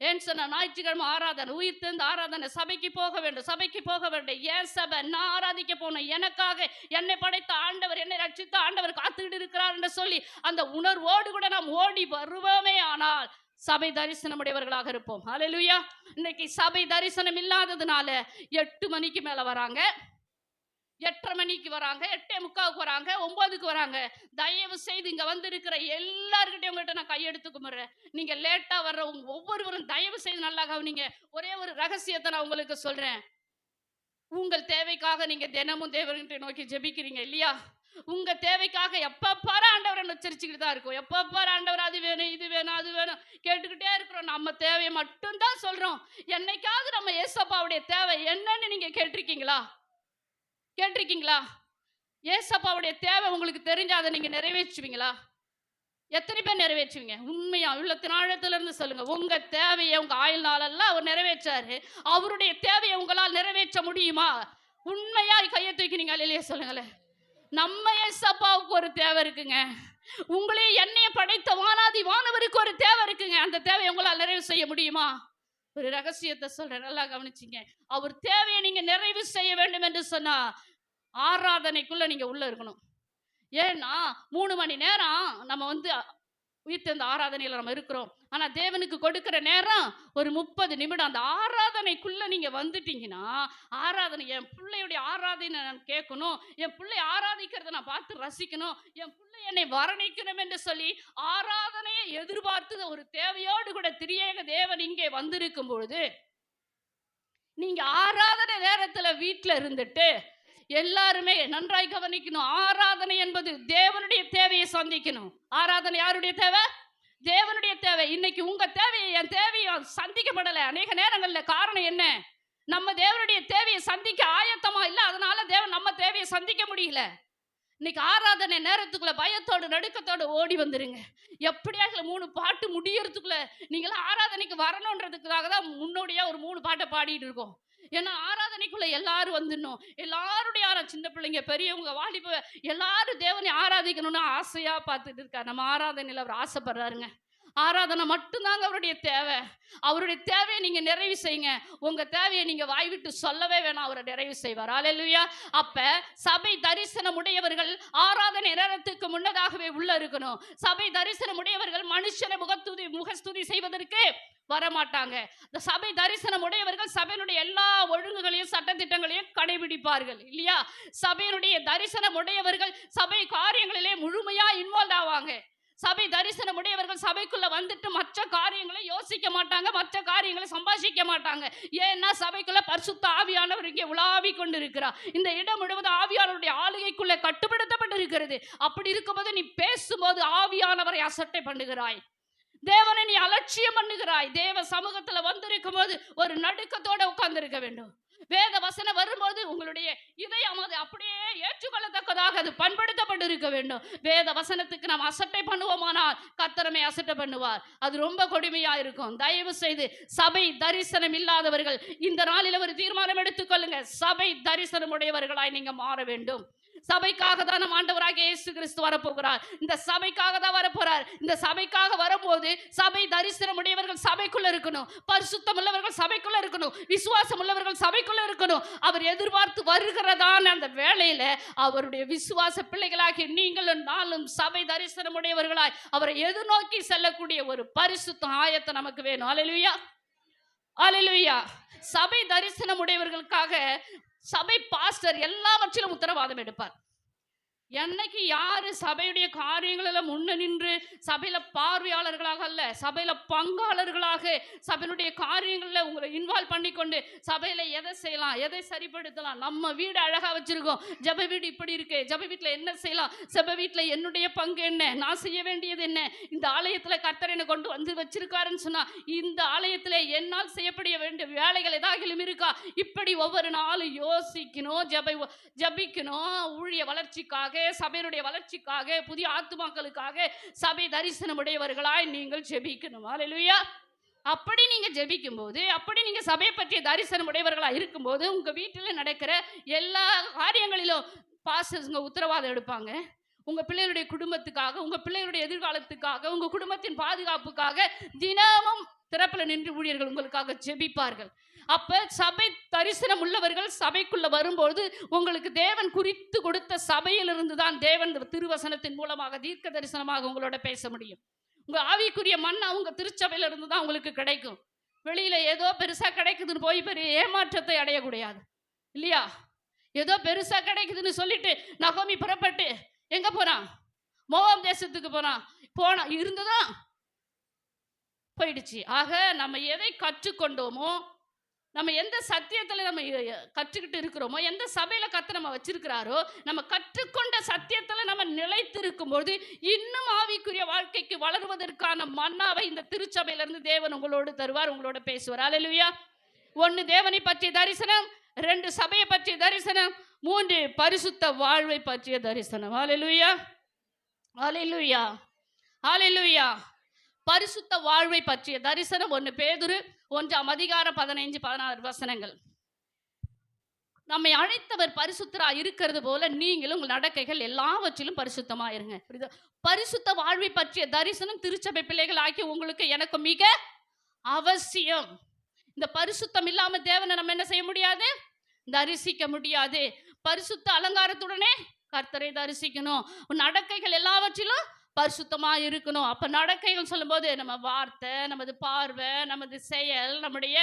ஏன்னு சொன்னா ஞாயிற்றுக்கிழமை ஆராதனை, உயிர் தெரிந்த ஆராதனை, சபைக்கு போக வேண்டும், சபைக்கு போக வேண்டும். ஏன் சபை? நான் ஆராதிக்க போனேன், எனக்காக என்னை படைத்த ஆண்டவர், என்னை ரட்சித்த ஆண்டவர் காத்துக்கிட்டு இருக்கிறார் என்று சொல்லி அந்த உணர்வோடு கூட நாம் ஓடி வருவோமே ஆனால் சபை தரிசனம் உடையவர்களாக இருப்போம். அல்லேலூயா. இன்னைக்கு சபை தரிசனம் இல்லாததுனால 8 மணிக்கு மேல வராங்க, 8:30 மணிக்கு வராங்க, 8:45 வராங்க, 9க்கு வராங்க. தயவு செய்து இங்க வந்து இருக்கிற எல்லார்கிட்டையும் உங்கள்கிட்ட நான் கையெடுத்து கும்பிடுறேன். நீங்க லேட்டா வர்றவங்க ஒவ்வொருவரும் தயவு செய்து நல்லா கவனிங்க. ஒரே ஒரு ரகசியத்தை நான் உங்களுக்கு சொல்றேன். உங்கள் தேவைக்காக நீங்க தினமும் தேவனை நோக்கி ஜெபிக்கிறீங்க இல்லையா? உங்க தேவைக்காக எப்ப பாரு ஆண்டவரை உச்சரிச்சுக்கிட்டு தான் இருக்கும். எப்ப பாரு ஆண்டவர் அது வேணும், இது வேணும், அது வேணும் கேட்டுக்கிட்டே இருக்கிறோம். நம்ம தேவையை மட்டும்தான் சொல்றோம். என்னைக்காவது நம்ம ஏசப்பாவுடைய தேவை என்னன்னு நீங்க கேட்டிருக்கீங்களா? கேட்டிருக்கீங்களா? ஏசப்பாவுடைய தேவை உங்களுக்கு தெரிஞ்சா அதை நீங்க நிறைவேற்றுவீங்களா? எத்தனை பேர் நிறைவேற்றுவீங்க? உண்மையா உள்ளத்தின் ஆழத்திலிருந்து சொல்லுங்க. உங்க தேவையை உங்க ஆயுள் நாளெல்லாம் அவர் நிறைவேற்றாரு. அவருடைய தேவையை உங்களால் நிறைவேற்ற முடியுமா? உண்மையா கையை தூக்கினீங்க இல்லையே சொல்லுங்களேன். நம்ம ஏசப்பாவுக்கு ஒரு தேவை இருக்குங்க. உங்களே என்னைய படைத்த வானாதி வானவருக்கு ஒரு தேவை இருக்குங்க. அந்த தேவையை உங்களால் நிறைவு செய்ய முடியுமா? ஒரு ரகசியத்தை சொல்றேன், நல்லா கவனிச்சிங்க. அவர் தேவையை நீங்க நிறைவு செய்ய வேண்டும் என்று சொன்னா ஆராதனைக்குள்ள நீங்க உள்ள இருக்கணும். ஏன்னா 3 மணி நேரம் நம்ம வந்து உயிர்த்தெழுந்த ஆராதனையில நம்ம இருக்கிறோம். ஆனா தேவனுக்கு கொடுக்கிற நேரம் ஒரு 30 நிமிடம். அந்த ஆராதனைக்குள்ள நீங்க வந்துட்டீங்கன்னா, ஆராதனை என் பிள்ளையுடைய ஆராதனை நான் கேட்கணும், என் பிள்ளை ஆராதிக்கிறத நான் பார்த்து ரசிக்கணும், என் பிள்ளை என்னை வர்ணிக்கணும் என்று சொல்லி ஆராதனையை எதிர்பார்த்து ஒரு தேவையோடு கூட திரியேக தேவன் இங்கே வந்திருக்கும் பொழுது நீங்க ஆராதனை நேரத்துல வீட்டுல இருந்துட்டு எல்லாருமே நன்றாய் கவனிக்கணும். ஆராதனை என்பது தேவனுடைய தேவையை சந்திக்கணும். ஆராதனை யாருடைய தேவை? தேவனுடைய தேவை. இன்னைக்கு உங்க தேவையை என் தேவையும் சந்திக்கப்படலை அநேக நேரங்கள்ல. காரணம் என்ன? நம்ம தேவனுடைய தேவையை சந்திக்க ஆயத்தமா இல்லை. அதனால தேவன் நம்ம தேவையை சந்திக்க முடியல. இன்னைக்கு ஆராதனை நேரத்துக்குள்ள பயத்தோடு நடுக்கத்தோடு ஓடி வந்துருங்க. எப்படியாக 3 பாட்டு முடியறதுக்குள்ள நீங்களாம் ஆராதனைக்கு வரணுன்றதுக்காக தான் முன்னோடியா ஒரு 3 பாட்டை பாடிட்டு இருக்கோம். ஏன்னா ஆராதனைக்குள்ள எல்லாரும் வந்துடணும். எல்லாருடைய சின்ன பிள்ளைங்க, பெரியவங்க, வாலிப எல்லாரும் தேவனை ஆராதிக்கணும்னு ஆசையா பார்த்துட்டு இருக்காரு. நம்ம ஆராதனையில அவர் ஆசைப்படுறாருங்க. ஆராதனை மட்டும்தாங்க அவருடைய தேவை. அவருடைய தேவையை நீங்க நிறைவு செய்யுங்க. உங்க தேவையை நீங்க வாய் விட்டு சொல்லவே வேணாம், அவர் நிறைவு செய்வார். அல்லேலூயா. அப்ப சபை தரிசனம் உடையவர்கள் ஆராதனை நேரத்துக்கு முன்னதாகவே உள்ள இருக்கணும். சபை தரிசனம் உடையவர்கள் மனுஷனை முகஸ்துதி செய்வதற்கு வரமாட்டாங்க. இந்த சபை தரிசனம் உடையவர்கள் சபையினுடைய எல்லா ஒழுங்குகளையும் சட்டதிட்டங்களையும் கடைபிடிப்பார்கள் இல்லையா? சபையினுடைய தரிசனம் உடையவர்கள் சபை காரியங்களிலே முழுமையா இன்வால்வ் ஆவாங்க. சபை தரிசனம் உடையவர்கள் சபைக்குள்ள வந்துட்டு மற்ற காரியங்களை யோசிக்க மாட்டாங்க, மற்ற காரியங்களை சம்பாஷிக்க மாட்டாங்க. ஏன்னா சபைக்குள்ள பரிசுத்த ஆவியானவர் இங்கே உலாவி கொண்டு இருக்கிறார். இந்த இடம் முழுவதும் ஆவியானவருடைய ஆளுகைக்குள்ள கட்டுப்படுத்தப்பட்டு இருக்கிறது. அப்படி இருக்கும்போது நீ பேசும்போது ஆவியானவரை அசட்டை பண்ணுகிறாய், தேவனை நீ அலட்சியம் பண்ணுகிறாய். தேவ சமூகத்துல வந்திருக்கும் போது ஒரு நடுக்கத்தோட உட்கார்ந்து இருக்க வேண்டும். வேத வசனம் வரும்போது உங்களுடைய இதயம் அது அப்படியே ஏற்றுக்கொள்ளத்தக்கதாக அது பண்படுத்தப்பட்டு இருக்க வேண்டும். வேத வசனத்துக்கு நாம் அசட்டை பண்ணுவோமானால் கர்த்தர் அசட்டை பண்ணுவார். அது ரொம்ப கொடுமையா இருக்கும். தயவு செய்து சபை தரிசனம் இல்லாதவர்கள் இந்த நாளில் ஒரு தீர்மானம் எடுத்துக்கொள்ளுங்க. சபை தரிசனம் உடையவர்களாய் நீங்க மாற வேண்டும். சபைக்காக தான் நம் ஆண்டவராகிய இயேசு கிறிஸ்து வரப்போகிறார். இந்த சபைக்காக தான் வரப்போறார். இந்த சபைக்காக வரும்போது சபை தரிசனம் உடையவர்கள் சபைக்குள்ள இருக்கணும், பரிசுத்தம் உள்ளவர்கள் சபைக்குள்ள இருக்கணும், விசுவாசம் உள்ளவர்கள் சபைக்குள்ள இருக்கணும். அவர் எதிர்பார்த்து வருகிறதான அந்த வேளையில அவருடைய விசுவாச பிள்ளைகளாகிய நீங்களும் நாளும் சபை தரிசனம் உடையவர்களாய் அவரை எதிர்நோக்கி செல்லக்கூடிய ஒரு பரிசுத்த ஆயத்தை நமக்கு வேணும். அல்லேலூயா, அல்லேலூயா. சபை தரிசனம் உடையவர்களுக்காக சபை பாஸ்டர் எல்லாவற்றிலும் உத்தரவாதம் எடுப்பார். என்னைக்கு யாரு சபையுடைய காரியங்களில் முன்ன நின்று சபையில பார்வையாளர்களாக அல்ல, சபையில பங்காளர்களாக சபையினுடைய காரியங்களில் உங்களை இன்வால்வ் பண்ணிக்கொண்டு சபையில எதை செய்யலாம், எதை சரிப்படுத்தலாம். நம்ம வீடு அழகா வச்சிருக்கோம், ஜெப வீடு இப்படி இருக்கு, ஜெப வீட்டில் என்ன செய்யலாம், ஜெப வீட்டில் என்னுடைய பங்கு என்ன, நான் செய்ய வேண்டியது என்ன, இந்த ஆலயத்தில் கர்த்தர் என்னை கொண்டு வந்து வச்சிருக்காருன்னு சொன்னா இந்த ஆலயத்தில் என்னால் செய்யப்பட வேண்டிய வேலைகள் ஏதாகிலும் இருக்கா, இப்படி ஒவ்வொரு நாளும் யோசிக்கணும், ஜபிக்கணும். ஊழிய வளர்ச்சிக்காக, சபையினுடைய வளர்ச்சிக்காக, புதிய ஆத்துமாக்களுக்காக சபை தரிசனம் உடையவர்களாய் நீங்கள் ஜெபிக்கணும். அல்லேலூயா. அப்படி நீங்க ஜெபிக்கும் போது, அப்படி நீங்க சபையை பற்றிய தரிசனம் உடையவர்களா இருக்கும்போது உங்க வீட்டில் நடக்கிற எல்லா காரியங்களிலும் பாஸ்டர்ஸ்ங்க உத்தரவாதம் எடுப்பாங்க. உங்க பிள்ளைகளுடைய குடும்பத்துக்காக, உங்க பிள்ளைகளுடைய எதிர்காலத்துக்காக, உங்க குடும்பத்தின் பாதுகாப்புக்காக தினமும் திறப்புல நின்று ஊழியர்கள் உங்களுக்காக ஜெபிப்பார்கள். அப்ப சபை தரிசனம் உள்ளவர்கள் சபைக்குள்ள வரும்போது உங்களுக்கு தேவன் குறித்து கொடுத்த சபையிலிருந்து தான் தேவன் திருவசனத்தின் மூலமாக தீர்க்க தரிசனமாக உங்களோட பேச முடியும். உங்க ஆவிக்குரிய மண்ணா உங்க திருச்சபையில இருந்து தான் உங்களுக்கு கிடைக்கும். வெளியில ஏதோ பெருசா கிடைக்குதுன்னு போய் பெரிய ஏமாற்றத்தை அடையக்கூடாது இல்லையா? ஏதோ பெருசா கிடைக்குதுன்னு சொல்லிட்டு நகோமி புறப்பட்டு எங்க போறான்? மோவாப் தேசத்துக்கு போனா இருந்துதான் போயிடுச்சு. ஆக நம்ம எதை கற்றுக்கொண்டோமோ, நம்ம எந்த சத்தியத்துல நம்ம கற்றுக்கிட்டு இருக்கிறோமோ, எந்த சபையில கர்த்தர் நம்ம வச்சிருக்கிறாரோ, நம்ம கற்றுக்கொண்ட சத்தியத்துல நம்ம நிலைத்து இருக்கும்போது இன்னும் ஆவிக்குரிய வாழ்க்கைக்கு வளருவதற்கான மன்னாவை இந்த திருச்சபையில இருந்து தேவன் உங்களோடு தருவார், உங்களோட பேசுவார். அல்லேலூயா. 1 தேவனை பற்றிய தரிசனம், 2 சபையை பற்றிய தரிசனம், 3 பரிசுத்த வாழ்வை பற்றிய தரிசனம். அல்லேலூயா, அல்லேலூயா, அல்லேலூயா. பரிசுத்த வாழ்வை பற்றிய தரிசனம் 1 பேதுரு 1:15-16 வசனங்கள். நம்மை அழைத்தவர் பரிசுத்தரா இருக்கிறது போல நீங்களும் உங்கள் நடக்கைகள் எல்லாவற்றிலும் பரிசுத்தமா இருங்க. பரிசுத்த வாழ்வை பற்றிய தரிசனம் திருச்சபை பிள்ளைகள் ஆக்கி உங்களுக்கு எனக்கு மிக அவசியம். இந்த பரிசுத்தம் இல்லாம தேவனை நம்ம என்ன செய்ய முடியாது? தரிசிக்க முடியாது. பரிசுத்த அலங்காரத்துடனே கர்த்தரை தரிசிக்கணும். நடக்கைகள் எல்லாவற்றிலும் பரிசுத்தமா இருக்கணும். அப்ப நடக்கைகள் சொல்லும்போது நம்ம வார்த்தை, நமது பார்வை, நமது செயல், நம்முடைய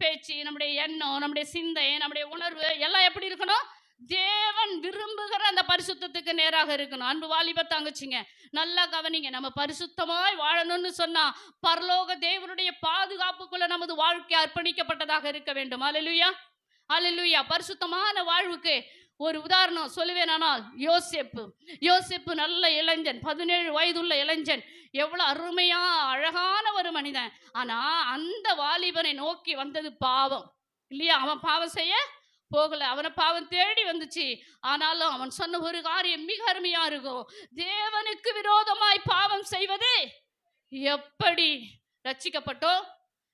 பேச்சு, நம்முடைய எண்ணம், நம்முடைய சிந்தை, நம்முடைய உணர்வு எல்லாம் எப்படி இருக்கணும்? தேவன் விரும்புகிற அந்த பரிசுத்தத்துக்கு நேராக இருக்கணும். அன்பு வாலிப தங்கச்சிங்க, நல்லா கவனிங்க. நம்ம பரிசுத்தமாய் வாழணும்னு சொன்னா பரலோக தேவனுடைய பாதுகாப்புக்குள்ள நமது வாழ்க்கை அர்ப்பணிக்கப்பட்டதாக இருக்க வேண்டும். அல்லேலூயா, அல்லேலூயா. பரிசுத்தமான வாழ்வுக்கு ஒரு உதாரணம் சொல்லுவேனானால் யோசேப்பு நல்ல இளைஞன், 17 வயதுள்ள இளைஞன், எவ்வளவு அருமையா அழகான ஒரு மனிதன். ஆனா அந்த வாலிபனை நோக்கி வந்தது பாவம் இல்லையா? அவன் பாவம் செய்ய போகல, அவனை பாவம் தேடி வந்துச்சு. ஆனாலும் அவன் சொன்ன ஒரு காரியம் மிக அருமையா இருக்கும். தேவனுக்கு விரோதமாய் பாவம் செய்வது எப்படி? ரட்சிக்கப்பட்டோம்,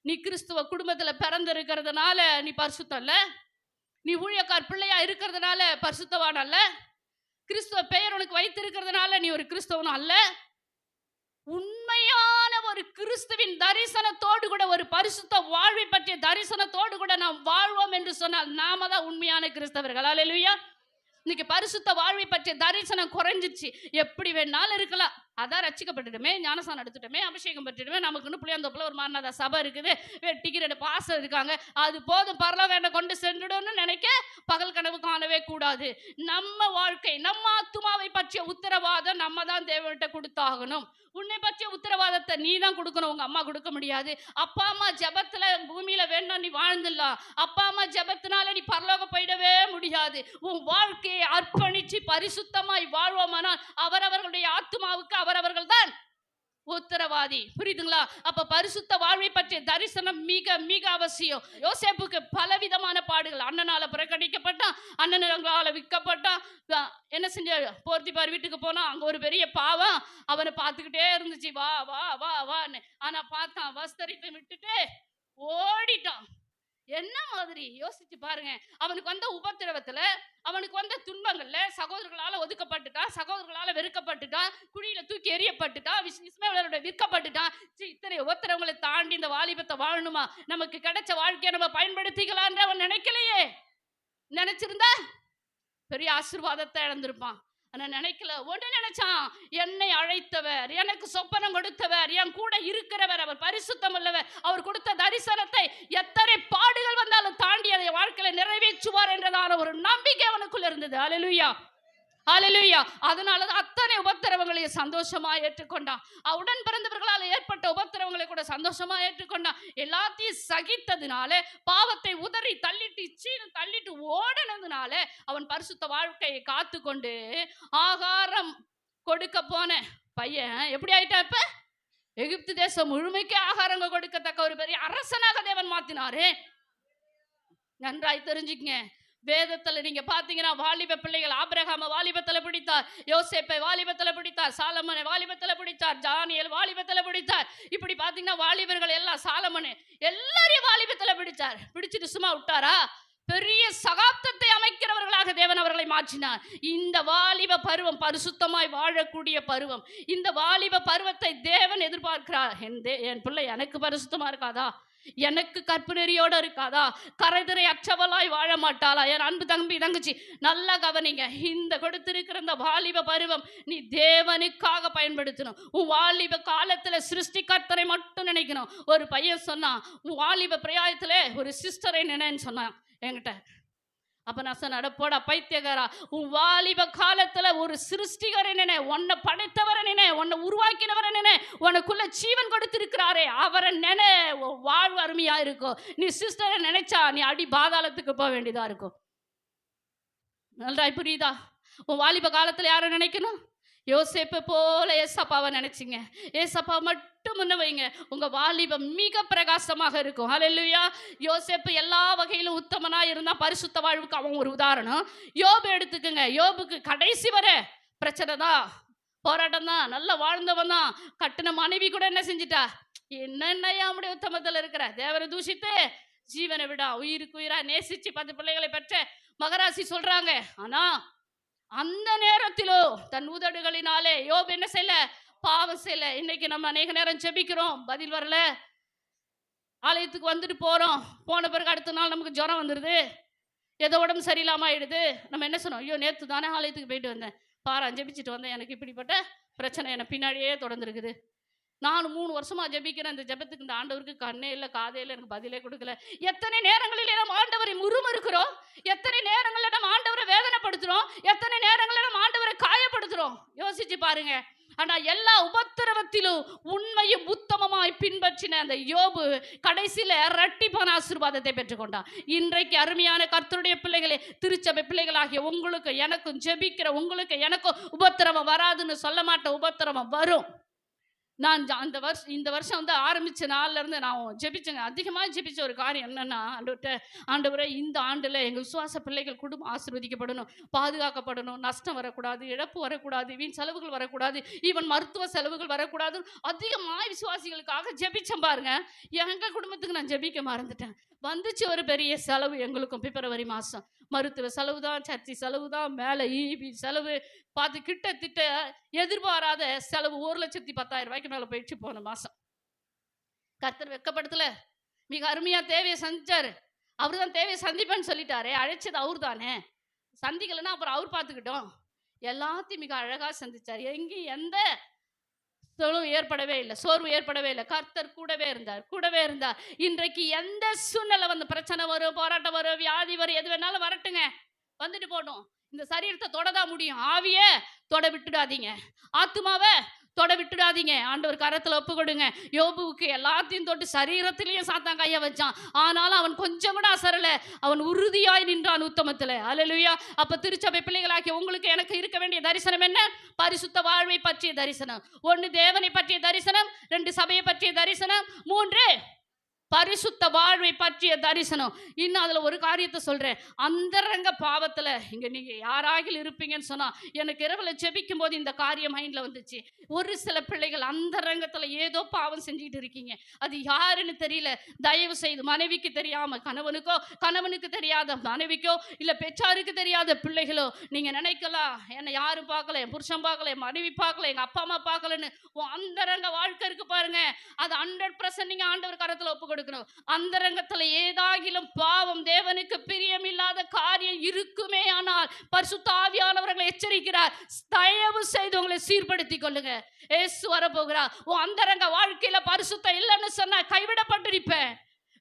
நீ கிறிஸ்துவ குடும்பத்துல பிறந்திருக்கிறதுனால நீ பரிசுத்தம் இல்ல, நீ ஊழியக்கார் பிள்ளையா இருக்கிறதுனால பரிசுத்தவான் அல்ல, கிறிஸ்துவ பெயர் உனக்கு வைத்திருக்கிறதுனால நீ ஒரு கிறிஸ்தவனும் அல்ல. உண்மையான ஒரு கிறிஸ்துவின் தரிசனத்தோடு கூட, ஒரு பரிசுத்த வாழ்வை பற்றிய தரிசனத்தோடு கூட நாம் வாழ்வோம் என்று சொன்னால் நாம தான் உண்மையான கிறிஸ்தவர்கள். அல்லேலூயா. இன்னைக்கு பரிசுத்த வாழ்வை பற்றிய தரிசனம் குறைஞ்சிருச்சு. எப்படி வேணாலும் இருக்கலாம், அதான் ரட்சிக்கப்பட்டுட்டுமே, ஞானசானம் எடுத்துட்டோமே, அபிஷேகம் பெற்றுட்டுமே, நமக்குன்னு புளியாந்தோப்புல ஒரு மாநாத சபை இருக்குது, டிக்கெட் பாசம் இருக்காங்க, அது போதும், பரலோகம் என்னை கொண்டு சென்றுடும்னு நினைக்க பகல் கனவு காணவே கூடாது. நம்ம வாழ்க்கை, நம்ம ஆத்துமாவை பற்றிய உத்தரவாதம் நம்ம தான் தேவன்கிட்ட கொடுத்தாகணும். உன்னை பற்றிய உத்தரவாதத்தை நீ தான் கொடுக்கணும், உங்க அம்மா கொடுக்க முடியாது. அப்பா அம்மா ஜெபத்துல பூமியில வேணா நீ வாழ்ந்துடலாம், அப்பா அம்மா ஜெபத்தினால நீ பரலோகம் போயிடவே முடியாது. உன் வாழ்க்கையை அர்ப்பணிச்சு பரிசுத்தமாய் வாழ்வோமானால் அவரவர்களுடைய ஆத்துமாவுக்கு அவரவர்கள் தான் உத்தரவாதி. புரியுதுங்களா? அப்ப பரிசுத்த வாழ்வை பற்றிய தரிசனம் மிக மிக அவசியம். யோசேப்புக்கு பலவிதமான பாடுகள், அண்ணனால புறக்கணிக்கப்பட்டான், அண்ணனால விற்கப்பட்டான், என்ன செஞ்ச, போர்த்திபார் வீட்டுக்கு போனா அங்க ஒரு பெரிய பாவம் அவனை பார்த்துக்கிட்டே இருந்துச்சு, வா வா வா வான்னு. ஆனா பார்த்தான், வஸ்திரத்தை விட்டுட்டு ஓடிட்டான். என்ன மாதிரி யோசிச்சு பாருங்க. அவனுக்கு வந்த உபத்திரவத்துல, அவனுக்கு வந்த துன்பங்கள்ல சகோதரர்களால ஒதுக்கப்பட்டுட்டான், சகோதரர்களால வெறுக்கப்பட்டுட்டான், குழியில தூக்கி எறியப்பட்டுட்டான், இஸ்மவேலரோட விற்கப்பட்டுட்டான். இத்தனை உபத்திரவங்களை தாண்டி இந்த வாலிபத்தை வாழணுமா, நமக்கு கிடைச்ச வாழ்க்கையை நம்ம பயன்படுத்திக்கலான்ற அவன் நினைக்கலையே. நினைச்சிருந்தா பெரிய ஆசீர்வாதத்தை இழந்திருப்பான். ஆனா நினைக்கல. ஒன்று நினைச்சான், என்னை அழைத்தவர், எனக்கு சொப்பனம் கொடுத்தவர், என் கூட இருக்கிறவர், அவர் பரிசுத்தம் உள்ளவர், அவர் கொடுத்த தரிசனத்தை எத்தனை பாடுகள் வந்தாலும் தாண்டி அதை வாழ்க்கையில நிறைவேற்றுவார் என்றதான ஒரு நம்பிக்கை அவனுக்குள்ள இருந்தது. அல்லேலூயா, அல்லேலூயா. அதனாலதான் அத்தனை உபத்திரவங்களையும் சந்தோஷமா ஏற்றுக்கொண்டான். உடன் பிறந்தவர்களால் ஏற்பட்ட உபத்திரவங்களை கூட சந்தோஷமா ஏற்றுக்கொண்டான். எல்லாத்தையும் சகித்ததுனால, பாவத்தை உதறி தள்ளிட்டு தள்ளிட்டு ஓடனதுனால அவன் பரிசுத்த வாழ்க்கையை காத்து கொண்டு ஆகாரம் கொடுக்க போன பையன் எப்படி ஆயிட்டா? இப்ப எகிப்து தேசம் முழுமைக்கு ஆகாரங்க கொடுக்கத்தக்க ஒரு பெரிய அரசனாக தேவன் மாத்தினாரு. நன்றாய் தெரிஞ்சுக்கங்க. வேதத்துல நீங்க பாத்தீங்கன்னா, வாலிப பிள்ளைகள், ஆபிரகாம வாலிபத்துல பிடித்தார், யோசேப்பை வாலிபத்துல பிடித்தார், சாலமனை வாலிபத்துல பிடித்தார், தானியேல் வாலிபத்துல பிடித்தார். இப்படி பாத்தீங்கன்னா வாலிபர்கள் எல்லாம், சாலமனை எல்லாரையும் வாலிபத்துல பிடிச்சார். பிடிச்சிட்டு சும்மா விட்டாரா? பெரிய சகாப்தத்தை அமைக்கிறவர்களாக தேவன் அவர்களை மாற்றினார். இந்த வாலிப பருவம் பரிசுத்தமாய் வாழக்கூடிய பருவம். இந்த வாலிப பருவத்தை தேவன் எதிர்பார்க்கிறார். என் பிள்ளை எனக்கு பரிசுத்தமா இருக்காதா? எனக்கு கற்புநெறியோட இருக்காதா? கரைதிரை அற்றவளாய் வாழ மாட்டாளா? என் அன்பு தம்பி தங்கச்சி, நல்லா கவனிங்க. இந்த கொடுத்திருக்கிற இந்த வாலிப பருவம் நீ தேவனுக்காக பயன்படுத்தணும். உன் வாலிப காலத்துல சிருஷ்டிகர்த்தரை மட்டும் நினைக்கணும். ஒரு பையன் சொன்னான், உன் வாலிப பிராயத்துல ஒரு சிஸ்டரை நினைன்னு சொன்னான் என்கிட்ட. அப்ப நான் சொன்ன, போடா பைத்தியகாரா, உன் வாலிப காலத்துல ஒரு சிருஷ்டிகரை நினை, உன்னை படைத்தவரை நினை, உன்னை உருவாக்கினவரை நினை, உனக்குள்ள ஜீவன் கொடுத்திருக்கிறாரே அவரை நினை, வாழ்வு அருமையா இருக்கும். நீ சிஸ்டரை நினைச்சா நீ அடி பாதாளத்துக்கு போக வேண்டியதா இருக்கும். நல்லா புரியுதா? உன் வாலிப காலத்துல யாரை நினைக்கணும்? யோசேப்பு போல ஏசப்பாவை நினைச்சிங்க. ஏசப்பா மட்டும் முன்ன வைங்க, உங்க வாலிபம் மிக பிரகாசமாக இருக்கும். ஹல்லேலூயா. யோசேப்பு எல்லா வகையிலும் உத்தமனா இருந்தா, பரிசுத்த வாழ்வுக்கு அவன் ஒரு உதாரணம். யோபு எடுத்துக்கங்க. யோபுக்கு கடைசி வரை பிரச்சனை தான், போராட்டம் தான், நல்லா வாழ்ந்தவன் தான். கட்டின மனைவி கூட என்ன செஞ்சிட்டா, என்னென்னையா நம்முடைய உத்தமத்தில் இருக்கிற தேவனை தூஷித்து ஜீவனை விடா, உயிருக்கு உயிரா நேசிச்சு 10 பிள்ளைகளை பெற்ற மகராசி சொல்றாங்க. ஆனா அந்த நேரத்திலோ தன் உதடுகளினாலே யோபு என்ன செய்யல, பாவம் செய்யல. இன்னைக்கு நம்ம அநேக நேரம் ஜெபிக்கிறோம், பதில் வரல. ஆலயத்துக்கு வந்துட்டு போறோம், போன பிறகு அடுத்த நாள் நமக்கு ஜுரம் வந்துடுது, ஏதோ உடம்பு சரியில்லாம ஆயிடுது. நம்ம என்ன சொன்னோம், ஐயோ நேற்று தானே ஆலயத்துக்கு போயிட்டு வந்தேன், பாரா ஜெபிச்சுட்டு வந்தேன், எனக்கு இப்படிப்பட்ட பிரச்சனை எனக்கு பின்னாடியே தொடர்ந்துருக்குது. நான் 3 வருஷமா ஜெபிக்கிறேன், இந்த ஜெபத்துக்கு இந்த ஆண்டவருக்கு கண்ணே இல்லை காதே இல்லை, எனக்கு பதிலே கொடுக்கல. எத்தனை நேரங்களில் நம்ம ஆண்டவரை முறுமுறுக்கிறோம், எத்தனை நேரங்களில் நம்ம ஆண்டவரை வேதனைப்படுத்துறோம், எத்தனை நேரங்களில் நம்ம ஆண்டவரை காயப்படுத்துறோம். யோசிச்சு பாருங்க. ஆனா எல்லா உபத்திரவத்திலும் உண்மையும் உத்தமமாய் பின்பற்றின அந்த யோபு கடைசியில இரட்டிப்பான ஆசீர்வாதத்தை பெற்றுக்கொண்டான். இன்றைக்கு அருமையான கர்த்தருடைய பிள்ளைகளே, திருச்சபை பிள்ளைகளாகிய உங்களுக்கு எனக்கும், ஜெபிக்கிற உங்களுக்கு எனக்கும் உபத்திரவம் வராதுன்னு சொல்ல மாட்டேன், உபத்திரவம் வரும். நான் இந்த வருஷம் வந்து ஆரம்பித்த நாள்லேருந்து நான் ஜெபிச்சேங்க. அதிகமாக ஜெபிச்ச ஒரு காரியம் என்னென்னா, ஆண்டவரே இந்த ஆண்டில் எங்கள் விசுவாச பிள்ளைகள் குடும்பம் ஆசீர்வதிக்கப்படணும், பாதுகாக்கப்படணும், நஷ்டம் வரக்கூடாது, இழப்பு வரக்கூடாது, வீண் செலவுகள் வரக்கூடாது, ஈவன் மருத்துவ செலவுகள் வரக்கூடாது. அதிகமாக விசுவாசிகளுக்காக ஜெபிச்சேன் பாருங்க. எங்கள் குடும்பத்துக்கு நான் ஜெபிக்க மறந்துட்டேன். வந்துச்சு ஒரு பெரிய செலவு எங்களுக்கும். பிப்ரவரி மாதம் மருத்துவ செலவு தான், சர்ச்சை செலவு தான், மேலே ஈபி செலவு பார்த்து கிட்டத்தட்ட எதிர்பாராத செலவு 1,10,000 மேலே போயிடுச்சு போன மாசம். கர்த்தர் வெட்கப்படுத்தல, மிக அருமையா தேவையை சந்திச்சாரு. அவரு தான் தேவையை சந்திப்பேன்னு சொல்லிட்டாரே, அழைச்சது அவர் தானே, சந்திக்கலைன்னா அப்புறம் அவர் பார்த்துக்கிட்டோம். எல்லாத்தையும் மிக அழகா சந்திச்சார். எங்கேயும் எந்த சோர்வு ஏற்படவே இல்லை. கர்த்தர் கூடவே இருந்தார். இன்றைக்கு எந்த சூழ்நிலை வந்து பிரச்சனை வரும், போராட்டம் வரும், வியாதி வரும், எது வேணாலும் வரட்டுங்க, வந்துட்டு போட்டோம். இந்த சரீரத்தை தொடதான் முடியும். ஆவியே தொட விட்டுடாதீங்க, ஆத்துமாவை தொட விட்டுடாதீங்க. ஆண்டவர் கரத்துல ஒப்பு கொடுங்க. யோபுவுக்கு எல்லாத்தையும் தொட்டு சரீரத்திலேயும் சாத்தான் கைய வச்சான், ஆனாலும் அவன் கொஞ்சம் கூட அசரல. அவன் உறுதியாய் நின்றான் உத்தமத்துல. அல்லேலூயா. அப்ப திருச்சபை பிள்ளைகளாக்கி உங்களுக்கு எனக்கு இருக்க வேண்டிய தரிசனம் என்ன? பரிசுத்த வாழ்வை பற்றிய தரிசனம். 1 தேவனை பற்றிய தரிசனம், 2 சபையை பற்றிய தரிசனம், 3 பரிசுத்த வாழ்வை பற்றிய தரிசனம். இன்னும் அதுல ஒரு காரியத்தை சொல்றேன். அந்தரங்க பாவத்துல இங்க நீங்க யாராகில் இருப்பீங்கன்னு சொன்னா, எனக்கு இரவுல ஜெபிக்கும் போது இந்த காரியம் மைண்ட்ல வந்துச்சு. ஒரு சில பிள்ளைகள் அந்தரங்கத்துல ஏதோ பாவம் செஞ்சுட்டு இருக்கீங்க, அது யாருன்னு தெரியல. தயவு செய்து மனைவிக்கு தெரியாம கணவனுக்கோ, கணவனுக்கு தெரியாத மனைவிக்கோ, இல்ல பெற்றாருக்கு தெரியாத பிள்ளைகளோ, நீங்க நினைக்கலாம் என்னை யாரும் பார்க்கல, என் புருஷன் பார்க்கல, என் மனைவி பார்க்கல, எங்க அப்பா அம்மா பார்க்கலன்னு. அந்தரங்க வாழ்க்கை இருக்கு பாருங்க, அது 100% நீங்க ஆண்டவர் கரத்துல ஒப்பு கொடுக்கணும். அந்தரங்கத்துல ஏதாகிலும் பாவம், தேவனுக்கு பிரியமில்லாத காரியம் இருக்குமே ஆனால் பரிசுத்த ஆவியானவர்களை எச்சரிக்கிறார், தயவு செய்து உங்களை சீர்படுத்திக் கொள்ளுங்க. இயேசு வரப்போகிறார். அந்தரங்க வாழ்க்கையில பரிசுத்தம் இல்லைன்னு சொன்னா கைவிடப்பட்டிருப்பேன்.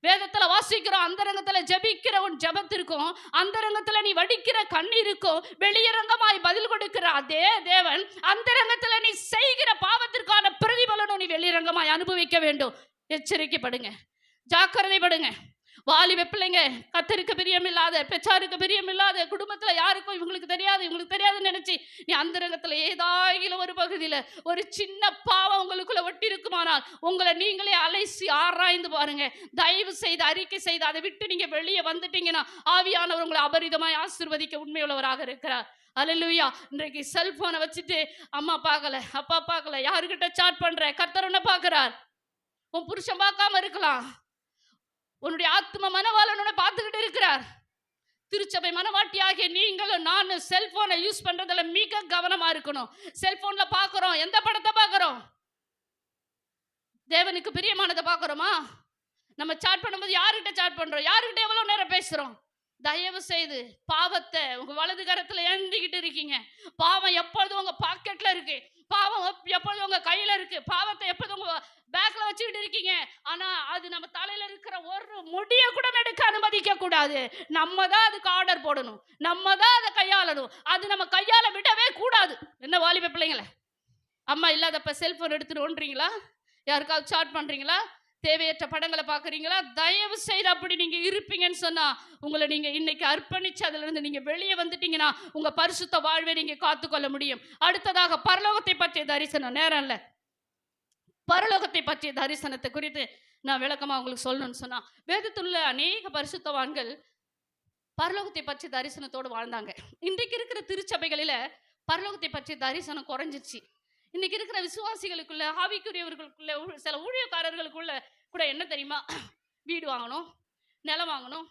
வேதத்துல வாசிக்கிறோம், அந்தரங்கத்துல ஜெபிக்கிற உன் ஜெபத்திற்கும், அந்தரங்கத்துல நீ வடிக்கிற கண்ணீருக்கும் வெளியரங்கமாய் பதில் கொடுக்கிற அதே தேவன் அந்தரங்கத்துல நீ செய்கிற பாவத்திற்கான பிரதிபலனும் நீ வெளியரங்கமாய் அனுபவிக்க வேண்டும். எச்சரிக்கைப்படுங்க, ஜாக்கிரதைப்படுங்க. வாலிப பிள்ளைங்க, கர்த்தருக்கு பிரியமில்லாத, பெற்றாருக்கு பிரியமில்லாத, குடும்பத்துல யாருக்கும் இவங்களுக்கு தெரியாதுன்னு நினைச்சு நீ அந்தரங்கத்துல ஏதாயிலும் ஒரு பகுதியில ஒரு சின்ன பாவம் உங்களுக்குள்ள ஒட்டி இருக்குமானால் உங்களை நீங்களே அலைசி ஆராய்ந்து பாருங்க. தயவு செய்து அறிக்கை செய்து அதை விட்டு நீங்க வெளியே வந்துட்டீங்கன்னா ஆவியானவர் உங்களை அபரிதமாய் ஆசீர்வதிக்க உண்மையுள்ளவராக இருக்கிறார். அல்லேலூயா. இன்றைக்கு செல்போனை வச்சுட்டு அம்மா பார்க்கல, அப்பா பார்க்கல, யாருக்கிட்ட சாட் பண்ற, கர்த்தர் உன்னை பார்க்கிறார். உன் புருஷன் பார்க்காம இருக்கலாம், உன்னுடைய ஆத்ம மனவாளனோட பார்த்துக்கிட்டு இருக்கிறார். திருச்சபை மனவாட்டியாகிய நீங்களும் நானும் செல்போனை யூஸ் பண்றதுல மிக கவனமா இருக்கணும். செல்போன்ல பார்க்கிறோம், எந்த படத்தை பார்க்கிறோம்? தேவனுக்கு பிரியமானதை பார்க்கிறோமா? நம்ம சாட் பண்ணும்போது யார்கிட்ட சாட் பண்றோம், யார்கிட்ட எவ்வளவு நேரம் பேசுறோம்? தயவு செய்து பாவத்தை உங்க வலது கரத்துல ஏந்திக்கிட்டு இருக்கீங்க, பாவம் எப்பொழுதும் உங்க பாக்கெட்ல இருக்கு, பாவம் எப்பொழுதும் உங்க கையில இருக்கு, பாவத்தை எப்பொழுதும் உங்க பேக்ல வச்சுக்கிட்டு இருக்கீங்க. ஆனா அது நம்ம தலையில இருக்கிற ஒரு முடிய கூட எடுக்க அனுமதிக்க கூடாது. நம்ம தான் அதுக்கு ஆர்டர் போடணும், நம்ம தான் அதை கையாளணும். அது நம்ம கையால விடவே கூடாது. என்ன வாலிப பிள்ளைங்கள, அம்மா இல்லாதப்ப செல்போன் எடுத்துட்டு ஓடுறீங்களா? யாருக்காவது சாட் பண்றீங்களா? தேவையற்ற படங்களை பார்க்குறீங்களா? தயவு செய்து அப்படி நீங்க இருப்பீங்கன்னு சொன்னா உங்களை நீங்க இன்னைக்கு அர்ப்பணிச்சு அதுல இருந்து நீங்க வெளியே வந்துட்டீங்கன்னா உங்க பரிசுத்த வாழ்வை நீங்க காத்துக்கொள்ள முடியும். அடுத்ததாக பரலோகத்தை பற்றிய தரிசனம். நேரம் இல்லை, பரலோகத்தை பற்றிய தரிசனத்தை குறித்து நான் விளக்கமா உங்களுக்கு சொல்லணும்னு சொன்னா, வேதத்துள்ள அநேக பரிசுத்தவான்கள் பரலோகத்தை பற்றிய தரிசனத்தோடு வாழ்ந்தாங்க. இன்றைக்கு இருக்கிற திருச்சபைகளில பரலோகத்தை பற்றிய தரிசனம் குறைஞ்சிச்சு. இன்னைக்கு இருக்கிற விசுவாசிகளுக்குள்ள, ஆவிக்குரியவர்களுக்குள்ள, சில ஊழியக்காரர்களுக்குள்ள கூட என்ன தெரியுமா? வீடு வாங்கணும், நிலம் வாங்கணும்,